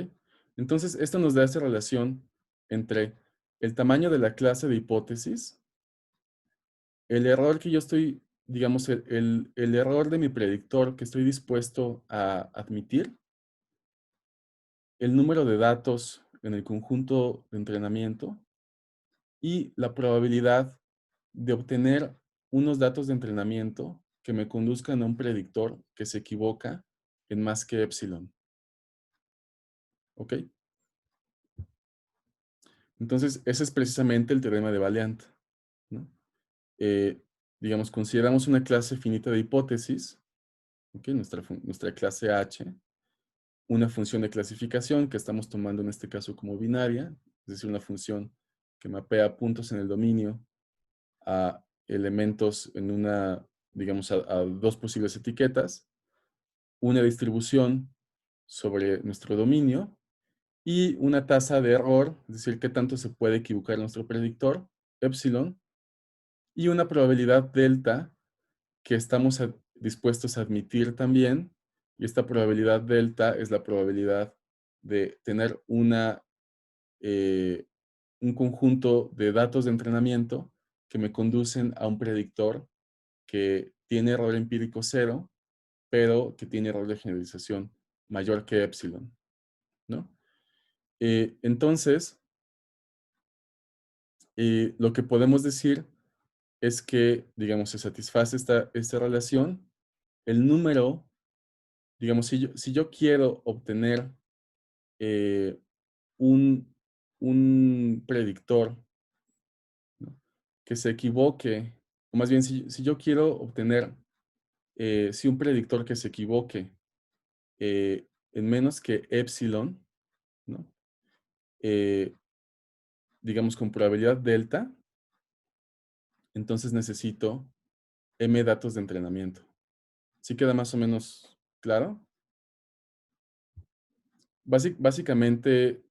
Entonces, esto nos da esta relación entre el tamaño de la clase de hipótesis, el error que yo estoy, digamos, el error de mi predictor que estoy dispuesto a admitir, el número de datos en el conjunto de entrenamiento y la probabilidad de obtener unos datos de entrenamiento que me conduzcan a un predictor que se equivoca en más que epsilon. ¿Ok? Entonces, ese es precisamente el teorema de Valiant, ¿no? Eh, digamos, consideramos una clase finita de hipótesis, ¿ok? Nuestra clase H, una función de clasificación que estamos tomando en este caso como binaria, es decir, una función que mapea puntos en el dominio a elementos en una, digamos, a dos posibles etiquetas, una distribución sobre nuestro dominio y una tasa de error, es decir, qué tanto se puede equivocar nuestro predictor, epsilon, y una probabilidad delta que estamos dispuestos a admitir también, y esta probabilidad delta es la probabilidad de tener un conjunto de datos de entrenamiento que me conducen a un predictor que tiene error empírico cero, pero que tiene error de generalización mayor que epsilon, ¿no? Entonces, lo que podemos decir es que, digamos, se satisface esta relación. El número, digamos, si yo quiero obtener eh, un, un predictor, ¿no?, que se equivoque, o más bien, si yo quiero obtener, si un predictor que se equivoque en menos que epsilon, ¿no?, eh, digamos, con probabilidad delta, entonces necesito m datos de entrenamiento. ¿Sí queda más o menos claro? Básicamente,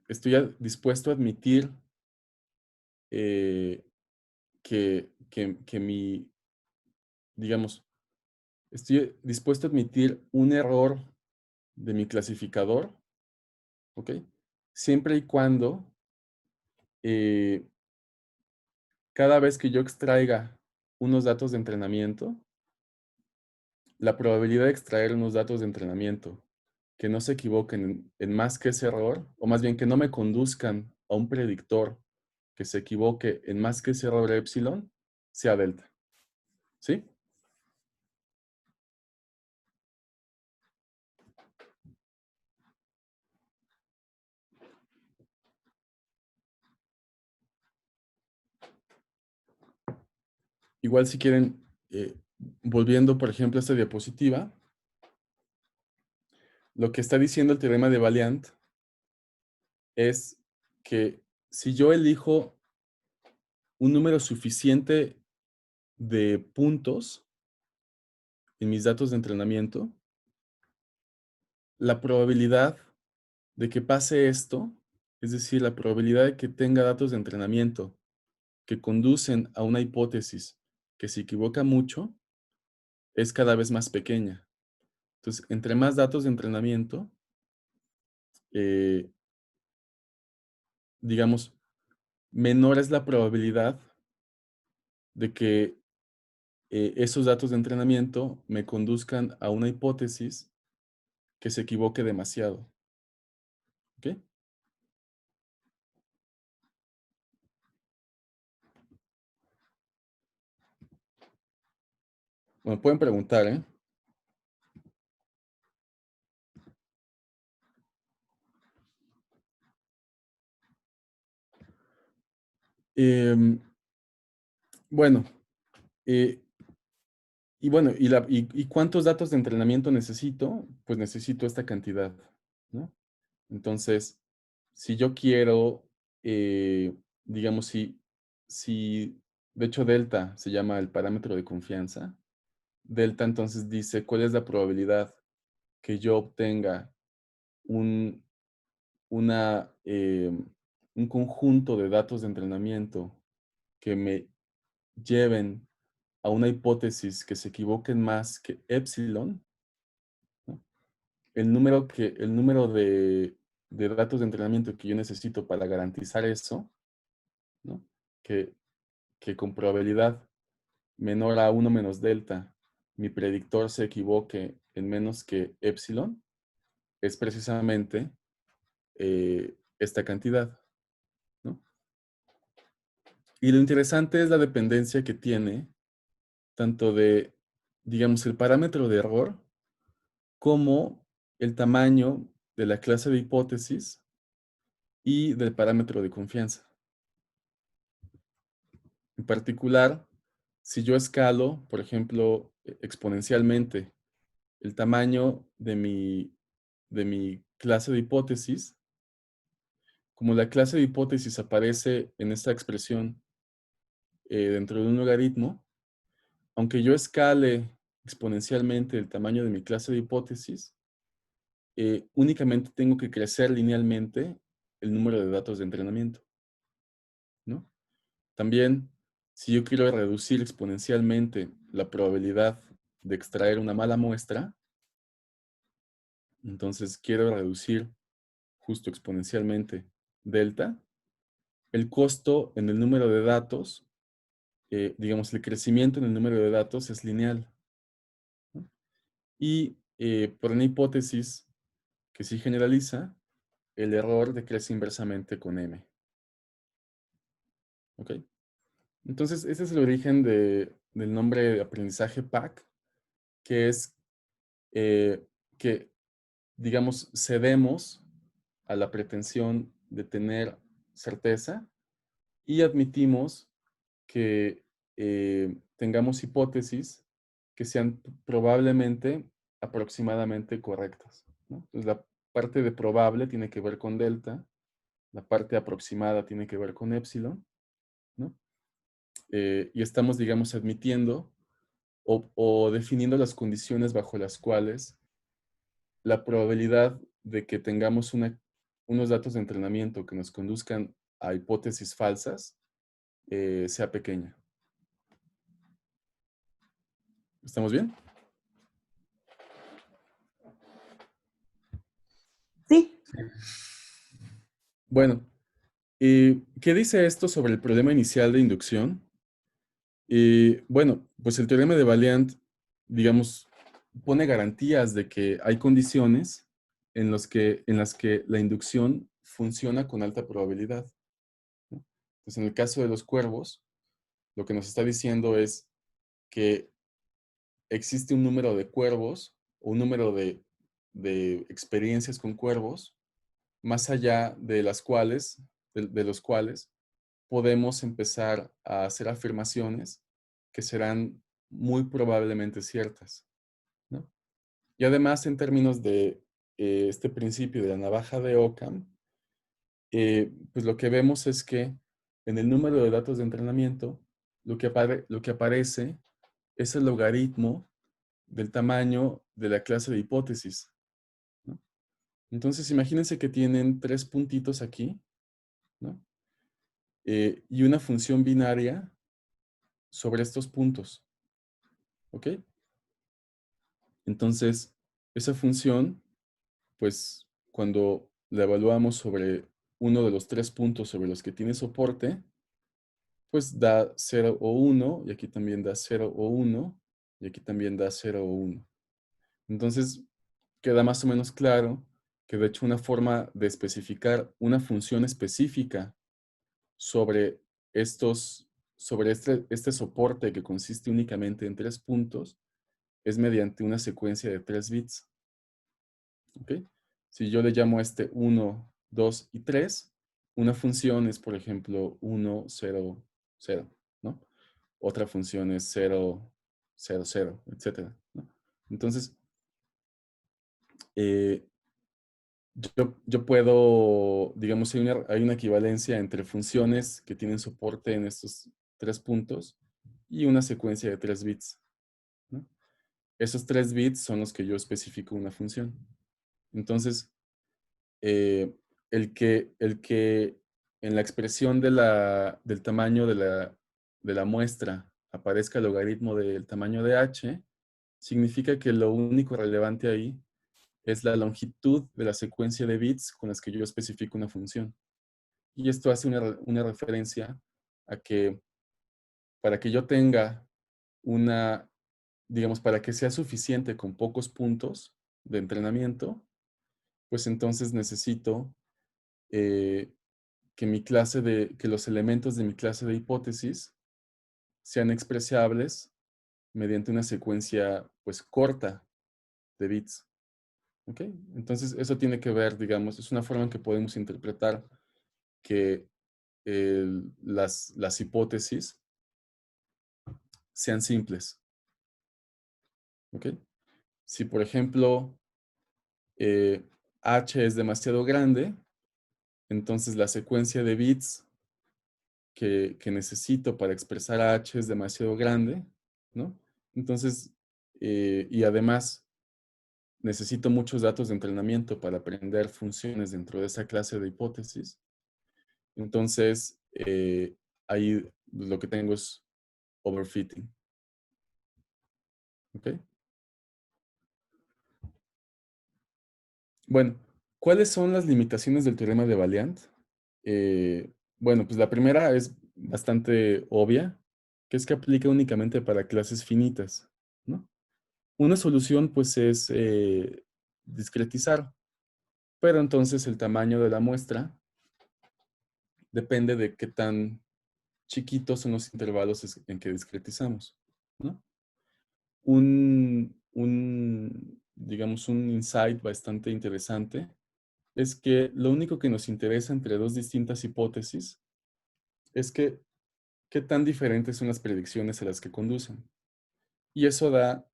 estoy dispuesto a admitir eh, que digamos, estoy dispuesto a admitir un error de mi clasificador, ¿ok? Siempre y cuando eh, cada vez que yo extraiga unos datos de entrenamiento, la probabilidad de extraer unos datos de entrenamiento que no se equivoquen en más que ese error, o más bien que no me conduzcan a un predictor que se equivoque en más que ese error epsilon, sea delta. ¿Sí? Igual si quieren, volviendo por ejemplo a esta diapositiva, lo que está diciendo el teorema de Valiant es que si yo elijo un número suficiente de puntos en mis datos de entrenamiento, la probabilidad de que pase esto, es decir, la probabilidad de que tenga datos de entrenamiento que conducen a una hipótesis que se equivoca mucho, es cada vez más pequeña. Entonces, entre más datos de entrenamiento, eh, digamos, menor es la probabilidad de que esos datos de entrenamiento me conduzcan a una hipótesis que se equivoque demasiado. ¿Ok? Bueno, pueden preguntar, ¿eh? Em, bueno, eh, y cuántos datos de entrenamiento necesito? Pues necesito esta cantidad, ¿no? Entonces, si yo quiero, digamos, si De hecho, delta se llama el parámetro de confianza. Delta entonces dice cuál es la probabilidad que yo obtenga un, un conjunto de datos de entrenamiento que me lleven a una hipótesis que se equivoquen más que epsilon, ¿no? El número de datos de entrenamiento que yo necesito para garantizar eso, ¿no? Que, que con probabilidad menor a 1 menos delta, mi predictor se equivoque en menos que epsilon, es precisamente esta cantidad, ¿no? Y lo interesante es la dependencia que tiene tanto de, digamos, el parámetro de error como el tamaño de la clase de hipótesis y del parámetro de confianza. En particular, si yo escalo, por ejemplo, exponencialmente el tamaño de mi clase de hipótesis, como la clase de hipótesis aparece en esta expresión dentro de un logaritmo, aunque yo escale exponencialmente el tamaño de mi clase de hipótesis, únicamente tengo que crecer linealmente el número de datos de entrenamiento, ¿no? También, si yo quiero reducir exponencialmente la probabilidad de extraer una mala muestra, entonces quiero reducir justo exponencialmente delta, el costo en el número de datos, digamos, el crecimiento en el número de datos es lineal, ¿no? Y por una hipótesis que sí generaliza, el error decrece inversamente con m. ¿Ok? Entonces, ese es el origen del nombre de aprendizaje PAC, que es eh, que, digamos, cedemos a la pretensión de tener certeza y admitimos que tengamos hipótesis que sean probablemente aproximadamente correctas, ¿no? Entonces, la parte de probable tiene que ver con delta, la parte aproximada tiene que ver con epsilon, ¿no? Y estamos, digamos, admitiendo o definiendo las condiciones bajo las cuales la probabilidad de que tengamos unos datos de entrenamiento que nos conduzcan a hipótesis falsas sea pequeña. ¿Estamos bien? Sí. Bueno, ¿qué dice esto sobre el problema inicial de inducción? Bueno, pues el teorema de Valiant, digamos, pone garantías de que hay condiciones en las que la inducción funciona con alta probabilidad, ¿no? Entonces, en el caso de los cuervos, lo que nos está diciendo es que existe un número de cuervos o un número de experiencias con cuervos, más allá de las cuales, de los cuales podemos empezar a hacer afirmaciones que serán muy probablemente ciertas, ¿no? Y además, en términos de este principio de la navaja de Occam, pues lo que vemos es que en el número de datos de entrenamiento, lo que aparece es el logaritmo del tamaño de la clase de hipótesis, ¿no? Entonces, imagínense que tienen 3 puntitos aquí, ¿no? Y una función binaria sobre estos puntos, ¿ok? Entonces, esa función, pues, cuando la evaluamos sobre uno de los 3 puntos sobre los que tiene soporte, pues da 0 o 1, y aquí también da 0 o 1, y aquí también da 0 o 1. Entonces, queda más o menos claro que de hecho una forma de especificar una función específica sobre sobre este soporte que consiste únicamente en 3 puntos, es mediante una secuencia de 3 bits. ¿Ok? Si yo le llamo a este 1, 2 y 3, una función es, por ejemplo, 1, 0, 0, ¿no? Otra función es 0, 0, 0, etc., ¿no? Entonces, eh, yo puedo, digamos, hay una equivalencia entre funciones que tienen soporte en estos 3 puntos y una secuencia de 3 bits, ¿no? Esos 3 bits son los que yo especifico una función. Entonces, el que en la expresión del tamaño de la muestra aparezca el logaritmo del tamaño de h, significa que lo único relevante ahí es la longitud de la secuencia de bits con las que yo especifico una función. Y esto hace una referencia a que para que yo tenga digamos, para que sea suficiente con pocos puntos de entrenamiento, pues entonces necesito que los elementos de mi clase de hipótesis sean expresables mediante una secuencia, pues, corta de bits. ¿Ok? Entonces, eso tiene que ver, digamos, es una forma en que podemos interpretar que las hipótesis sean simples. ¿Ok? Si, por ejemplo, h es demasiado grande, entonces la secuencia de bits que necesito para expresar a h es demasiado grande, ¿no? Entonces, y además necesito muchos datos de entrenamiento para aprender funciones dentro de esa clase de hipótesis. Entonces, ahí lo que tengo es overfitting. ¿Ok? Bueno, ¿cuáles son las limitaciones del teorema de Valiant? Bueno, pues la primera es bastante obvia, que es que aplica únicamente para clases finitas, ¿no? Una solución, pues, es discretizar, pero entonces el tamaño de la muestra depende de qué tan chiquitos son los intervalos en que discretizamos, ¿no? Digamos, un insight bastante interesante es que lo único que nos interesa entre dos distintas hipótesis es que qué tan diferentes son las predicciones a las que conducen. Y eso da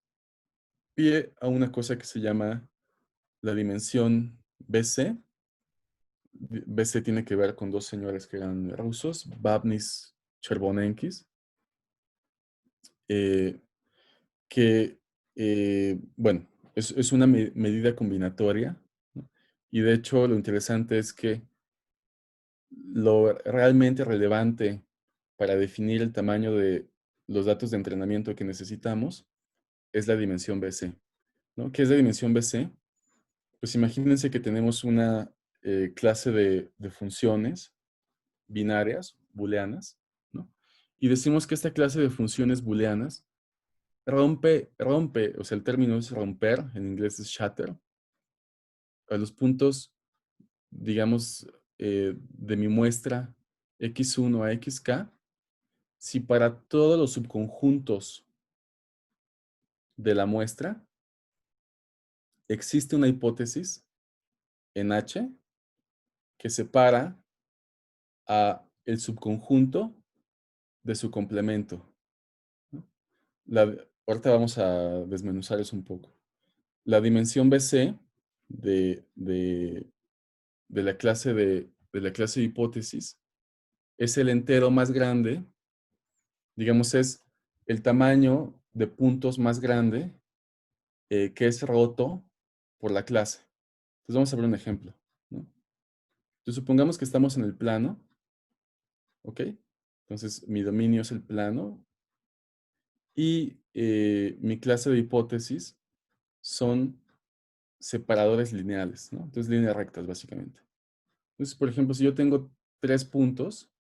pie a una cosa que se llama la dimensión BC. BC tiene que ver con dos señores que eran rusos, Babnis Chervonenkis, que, bueno, es una medida combinatoria, ¿no? Y de hecho lo interesante es que lo realmente relevante para definir el tamaño de los datos de entrenamiento que necesitamos es la dimensión BC, ¿no? ¿Qué es la dimensión BC? Pues imagínense que tenemos una clase de funciones binarias, booleanas, ¿no? Y decimos que esta clase de funciones booleanas rompe, o sea, el término es romper, en inglés es shatter, a los puntos, digamos, de mi muestra x1 a xk, si para todos los subconjuntos de la muestra existe una hipótesis en H que separa a el subconjunto de su complemento, ¿no? Ahorita vamos a desmenuzar eso un poco. La dimensión BC de la clase de la clase de hipótesis es el entero más grande, digamos, es el tamaño de puntos más grande que es roto por la clase. Entonces vamos a ver un ejemplo, ¿no? Entonces supongamos que estamos en el plano, ¿ok? Entonces mi dominio es el plano y mi clase de hipótesis son separadores lineales, ¿no? Entonces líneas rectas, básicamente. Entonces, por ejemplo, si yo tengo 3 puntos,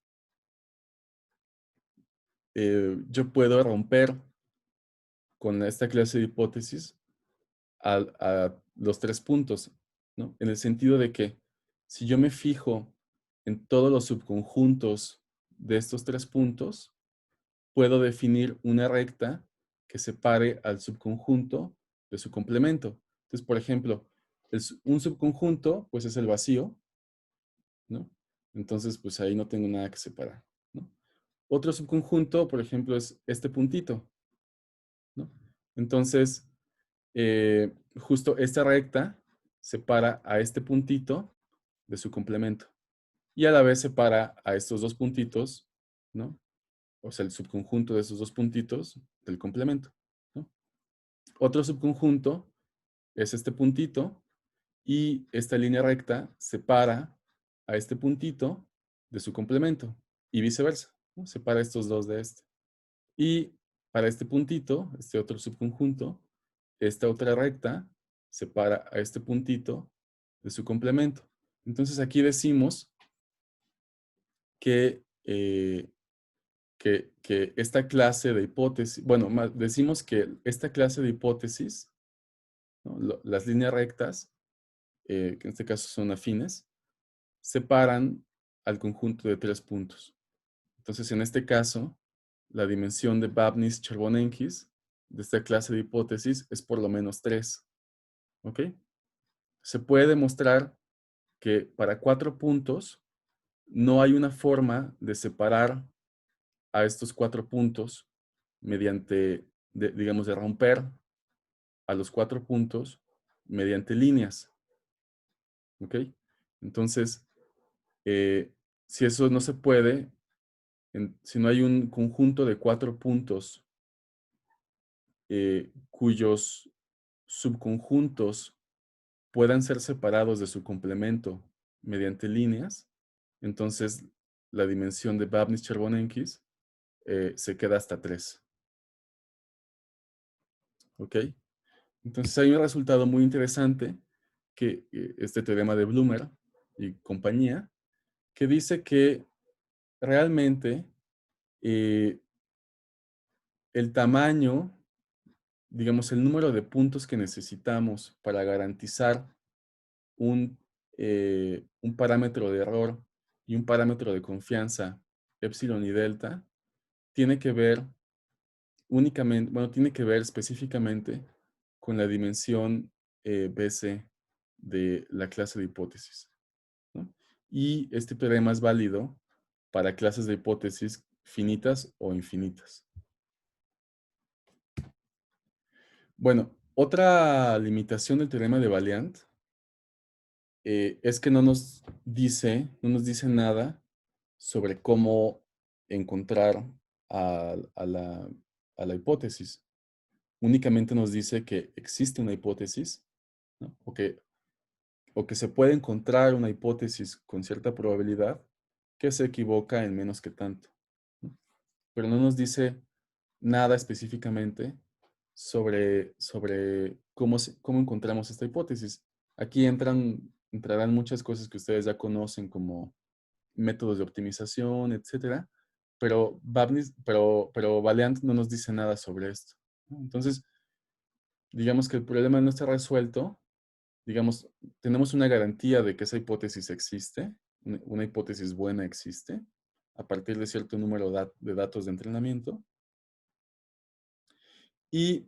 yo puedo romper con esta clase de hipótesis a los 3 puntos, ¿no? En el sentido de que si yo me fijo en todos los subconjuntos de estos 3 puntos, puedo definir una recta que separe al subconjunto de su complemento. Entonces, por ejemplo, un subconjunto, pues es el vacío, ¿no? Entonces, pues ahí no tengo nada que separar, ¿no? Otro subconjunto, por ejemplo, es este puntito, ¿no? Entonces, justo esta recta separa a este puntito de su complemento. Y a la vez separa a estos dos puntitos, ¿no? o sea, el subconjunto de esos dos puntitos del complemento, ¿no? Otro subconjunto es este puntito y esta línea recta separa a este puntito de su complemento y viceversa, ¿no? Separa estos dos de este. Y para este puntito, este otro subconjunto, esta otra recta separa a este puntito de su complemento. Entonces aquí decimos que, que esta clase de hipótesis, bueno, decimos que esta clase de hipótesis, ¿no? Las líneas rectas, que en este caso son afines, separan al conjunto de tres puntos. Entonces, en este caso, la dimensión de Babnis-Chervonenkis de esta clase de hipótesis es por lo menos 3. ¿Ok? Se puede demostrar que para 4 puntos no hay una forma de separar a estos 4 puntos mediante, digamos, de romper a los 4 puntos mediante líneas. ¿Ok? Entonces, si eso no se puede, si no hay un conjunto de 4 puntos cuyos subconjuntos puedan ser separados de su complemento mediante líneas, entonces la dimensión de Babnis-Chervonenkis se queda hasta 3. ¿Ok? Entonces hay un resultado muy interesante, que este teorema de Bloomer y compañía, que dice que realmente el tamaño, digamos, el número de puntos que necesitamos para garantizar un parámetro de error y un parámetro de confianza, epsilon y delta, tiene que ver únicamente, bueno, tiene que ver específicamente con la dimensión BC de la clase de hipótesis, ¿no? Y este teorema es válido para clases de hipótesis finitas o infinitas. Bueno, otra limitación del teorema de Valiant es que no nos dice nada sobre cómo encontrar a la hipótesis. Únicamente nos dice que existe una hipótesis, ¿no? o que se puede encontrar una hipótesis con cierta probabilidad que se equivoca en menos que tanto, ¿no? Pero no nos dice nada específicamente sobre cómo encontramos esta hipótesis. Aquí entrarán muchas cosas que ustedes ya conocen, como métodos de optimización, etcétera, pero Valiant no nos dice nada sobre esto, ¿no? Entonces, digamos que el problema no está resuelto. Digamos, tenemos una garantía de que esa hipótesis existe, una hipótesis buena existe, a partir de cierto número de datos de entrenamiento. Y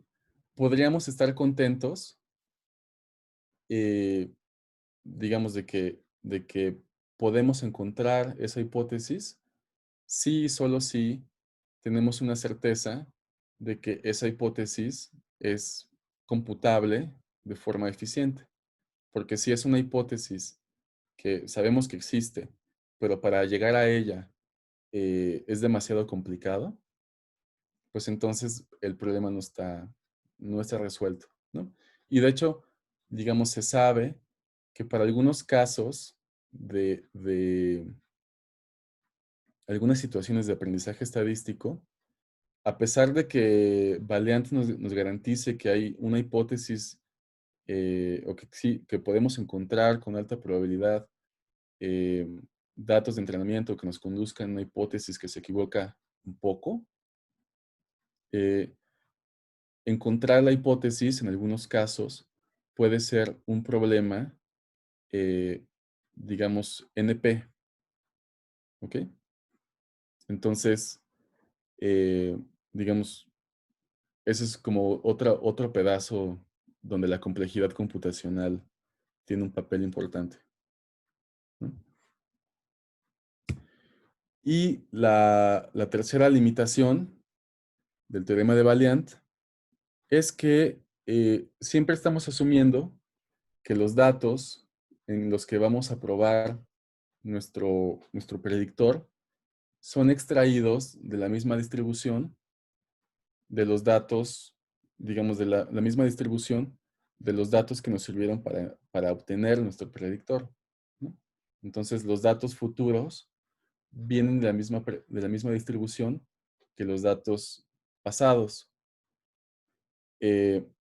podríamos estar contentos, digamos, de que podemos encontrar esa hipótesis si y solo si tenemos una certeza de que esa hipótesis es computable de forma eficiente. Porque si es una hipótesis que sabemos que existe, pero para llegar a ella es demasiado complicado, pues entonces el problema no está resuelto, ¿no? Y de hecho, digamos, se sabe que para algunos casos de algunas situaciones de aprendizaje estadístico, a pesar de que Valiant nos garantice que hay una hipótesis o que sí, que podemos encontrar con alta probabilidad eh, datos de entrenamiento que nos conduzcan a una hipótesis que se equivoca un poco, eh, encontrar la hipótesis en algunos casos puede ser un problema, eh, digamos, NP. ¿Ok? Entonces, digamos, ese es como otro pedazo donde la complejidad computacional tiene un papel importante, ¿no? Y la tercera limitación del teorema de Valiant es que siempre estamos asumiendo que los datos en los que vamos a probar nuestro predictor son extraídos de la misma distribución de los datos, digamos, de la misma distribución de los datos que nos sirvieron para obtener nuestro predictor, ¿no? Entonces, los datos futuros vienen de la misma distribución que los datos pasados.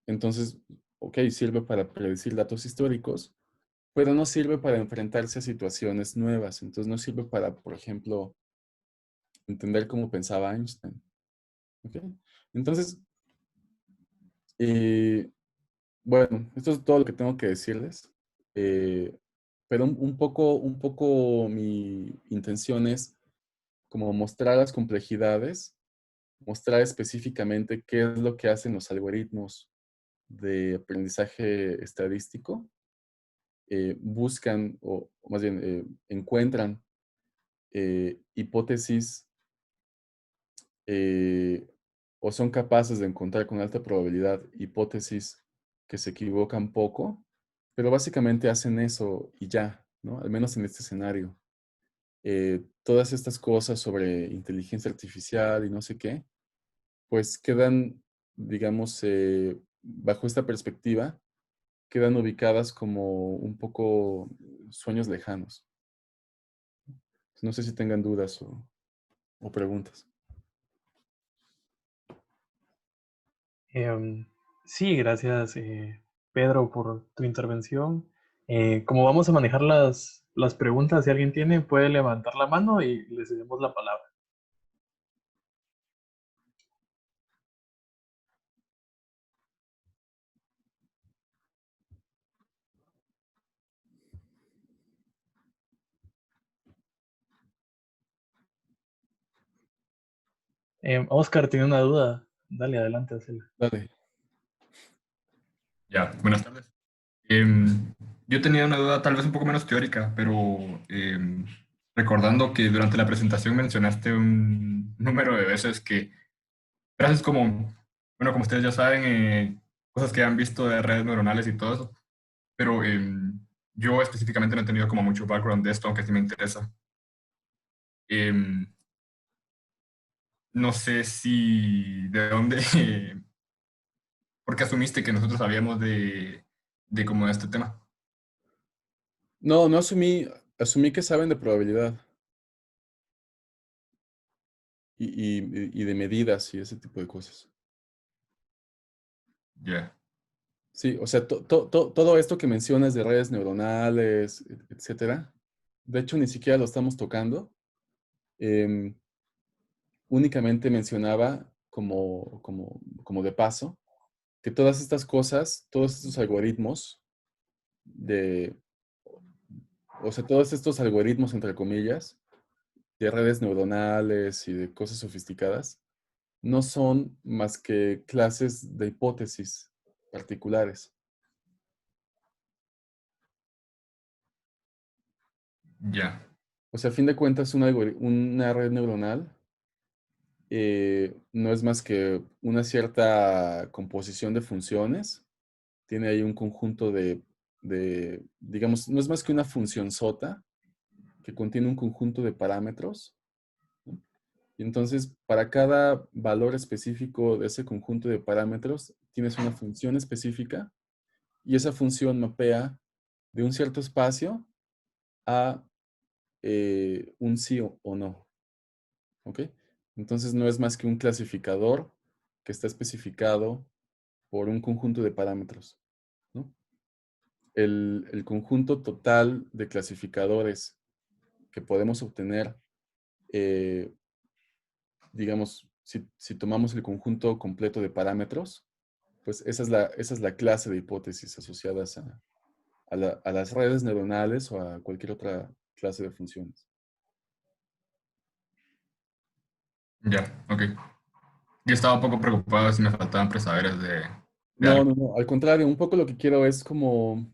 Entonces, ok, sirve para predecir datos históricos, pero no sirve para enfrentarse a situaciones nuevas. Entonces, no sirve para, por ejemplo, entender cómo pensaba Einstein. ¿Ok? Entonces, eh, bueno, esto es todo lo que tengo que decirles. Pero un poco mi intención es como mostrar las complejidades, mostrar específicamente qué es lo que hacen los algoritmos de aprendizaje estadístico. Buscan, o más bien encuentran hipótesis o son capaces de encontrar con alta probabilidad hipótesis que se equivocan poco, pero básicamente hacen eso y ya, ¿no? Al menos en este escenario. Todas estas cosas sobre inteligencia artificial y no sé qué, pues quedan, digamos, bajo esta perspectiva, quedan ubicadas como un poco sueños lejanos. No sé si tengan dudas o preguntas. Em, sí, gracias, Pedro, por tu intervención. ¿Cómo vamos a manejar las preguntas? Si alguien tiene, puede levantar la mano y le cedemos la palabra. Oscar tiene una duda. Dale, adelante, hacela. Dale. Ya, buenas tardes. Em, yo tenía una duda tal vez un poco menos teórica, pero recordando que durante la presentación mencionaste un número de veces que frases como, bueno, como ustedes ya saben, cosas que han visto de redes neuronales y todo eso, pero yo específicamente no he tenido como mucho background de esto, aunque sí me interesa. Em, no sé si de dónde, porque asumiste que nosotros sabíamos de cómo de este tema. No, no asumí que saben de probabilidad y de medidas y ese tipo de cosas. Ya, Sí, o sea, todo esto que mencionas de redes neuronales, etcétera, de hecho ni siquiera lo estamos tocando. Em, Únicamente mencionaba como de paso que todas estas cosas, todos estos algoritmos de, o sea, todos estos algoritmos, entre comillas, de redes neuronales y de cosas sofisticadas, no son más que clases de hipótesis particulares. ya, O sea, a fin de cuentas, una red neuronal no es más que una cierta composición de funciones. Tiene ahí un conjunto digamos, no es más que una función sota que contiene un conjunto de parámetros, ¿no? Y entonces, para cada valor específico de ese conjunto de parámetros, tienes una función específica y esa función mapea de un cierto espacio a un sí o no. ¿Ok? Entonces no es más que un clasificador que está especificado por un conjunto de parámetros, ¿no? El conjunto total de clasificadores que podemos obtener, eh, digamos, si tomamos el conjunto completo de parámetros, pues esa es la clase de hipótesis asociadas a las redes neuronales o a cualquier otra clase de funciones. ya, ok. Yo estaba un poco preocupado si me faltaban presaberes de No, algo. no, no. Al contrario, un poco lo que quiero es como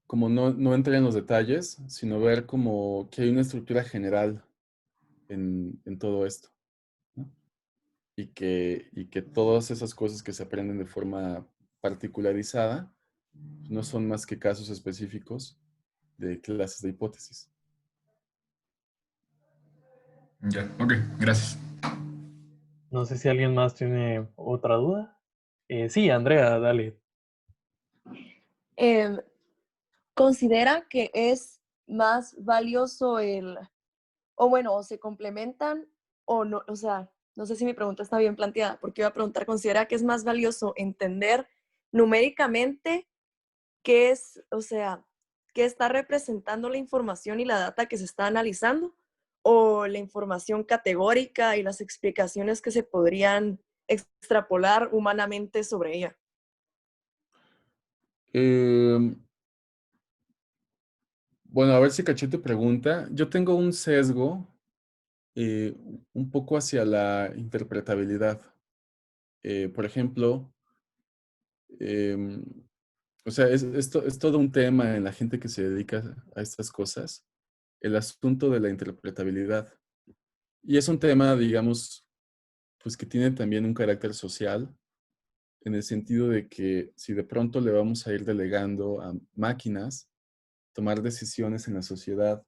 no entrar en los detalles, sino ver como que hay una estructura general en todo esto, ¿no? Y que todas esas cosas que se aprenden de forma particularizada no son más que casos específicos de clases de hipótesis. Ya, ok, gracias. No sé si alguien más tiene otra duda. Sí, Andrea, dale. Em, ¿Considera que es más valioso o bueno, o se complementan o no? O sea, no sé si mi pregunta está bien planteada, porque iba a preguntar, ¿considera que es más valioso entender numéricamente qué es, o sea, qué está representando la información y la data que se está analizando, o la información categórica y las explicaciones que se podrían extrapolar humanamente sobre ella? Em, bueno, a ver si caché tu pregunta. Yo tengo un sesgo eh, un poco hacia la interpretabilidad. Por ejemplo, em, o sea, es todo un tema en la gente que se dedica a estas cosas, el asunto de la interpretabilidad. Y es un tema, digamos, pues que tiene también un carácter social, en el sentido de que si de pronto le vamos a ir delegando a máquinas tomar decisiones en la sociedad,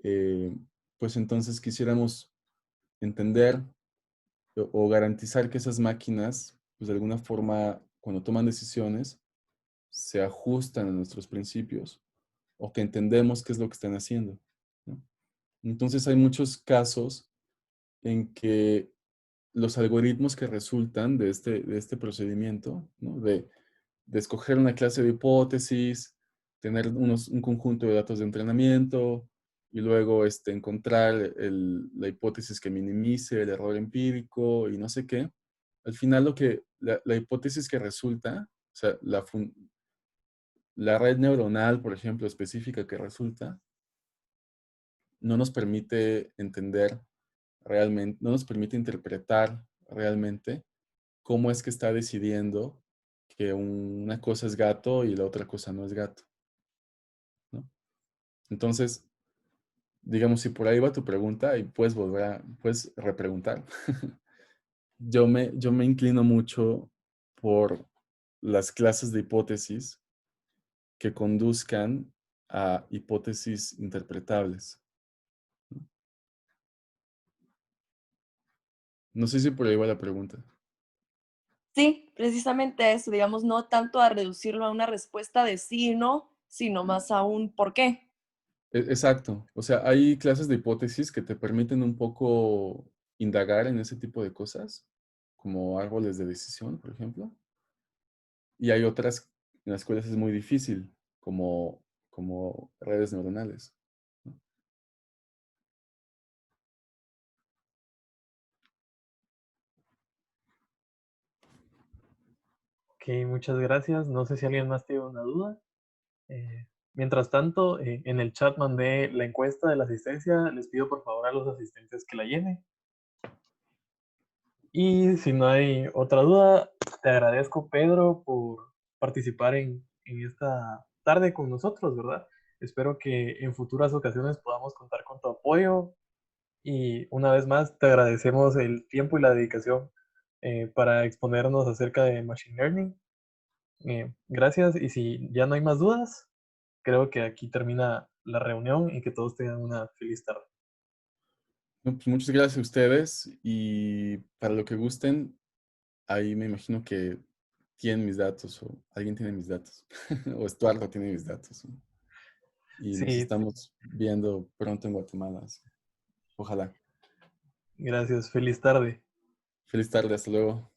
eh, pues entonces quisiéramos entender o garantizar que esas máquinas, pues de alguna forma, cuando toman decisiones, se ajustan a nuestros principios o que entendemos qué es lo que están haciendo, ¿no? Entonces hay muchos casos en que los algoritmos que resultan de este procedimiento, ¿no? De escoger una clase de hipótesis, tener un conjunto de datos de entrenamiento y luego encontrar la hipótesis que minimice el error empírico y no sé qué. Al final la hipótesis que resulta, o sea, la red neuronal, por ejemplo, específica que resulta, no nos permite entender realmente, no nos permite interpretar realmente cómo es que está decidiendo que una cosa es gato y la otra cosa no es gato, ¿no? Entonces, digamos, si por ahí va tu pregunta y puedes puedes repreguntar. Yo me inclino mucho por las clases de hipótesis que conduzcan a hipótesis interpretables. No sé si por ahí va la pregunta. Sí, precisamente eso, digamos, no tanto a reducirlo a una respuesta de sí y no, sino más a un por qué. Exacto. O sea, hay clases de hipótesis que te permiten un poco indagar en ese tipo de cosas, como árboles de decisión, por ejemplo. Y hay otras en las cuales es muy difícil, como redes neuronales, ¿no? Ok, muchas gracias. No sé si alguien más tiene una duda. Mientras tanto, en el chat mandé la encuesta de la asistencia. Les pido por favor a los asistentes que la llenen. Y si no hay otra duda, te agradezco, Pedro, por participar en esta tarde con nosotros, ¿verdad? Espero que en futuras ocasiones podamos contar con tu apoyo. Y una vez más, te agradecemos el tiempo y la dedicación para exponernos acerca de Machine Learning. Gracias. Y si ya no hay más dudas, creo que aquí termina la reunión y que todos tengan una feliz tarde. No, pues muchas gracias a ustedes y para lo que gusten, ahí me imagino que tienen mis datos o alguien tiene mis datos o Estuardo tiene mis datos, ¿no? Y nos Sí, estamos viendo pronto en Guatemala. Sí. Ojalá. gracias. Feliz tarde. Feliz tarde, hasta luego.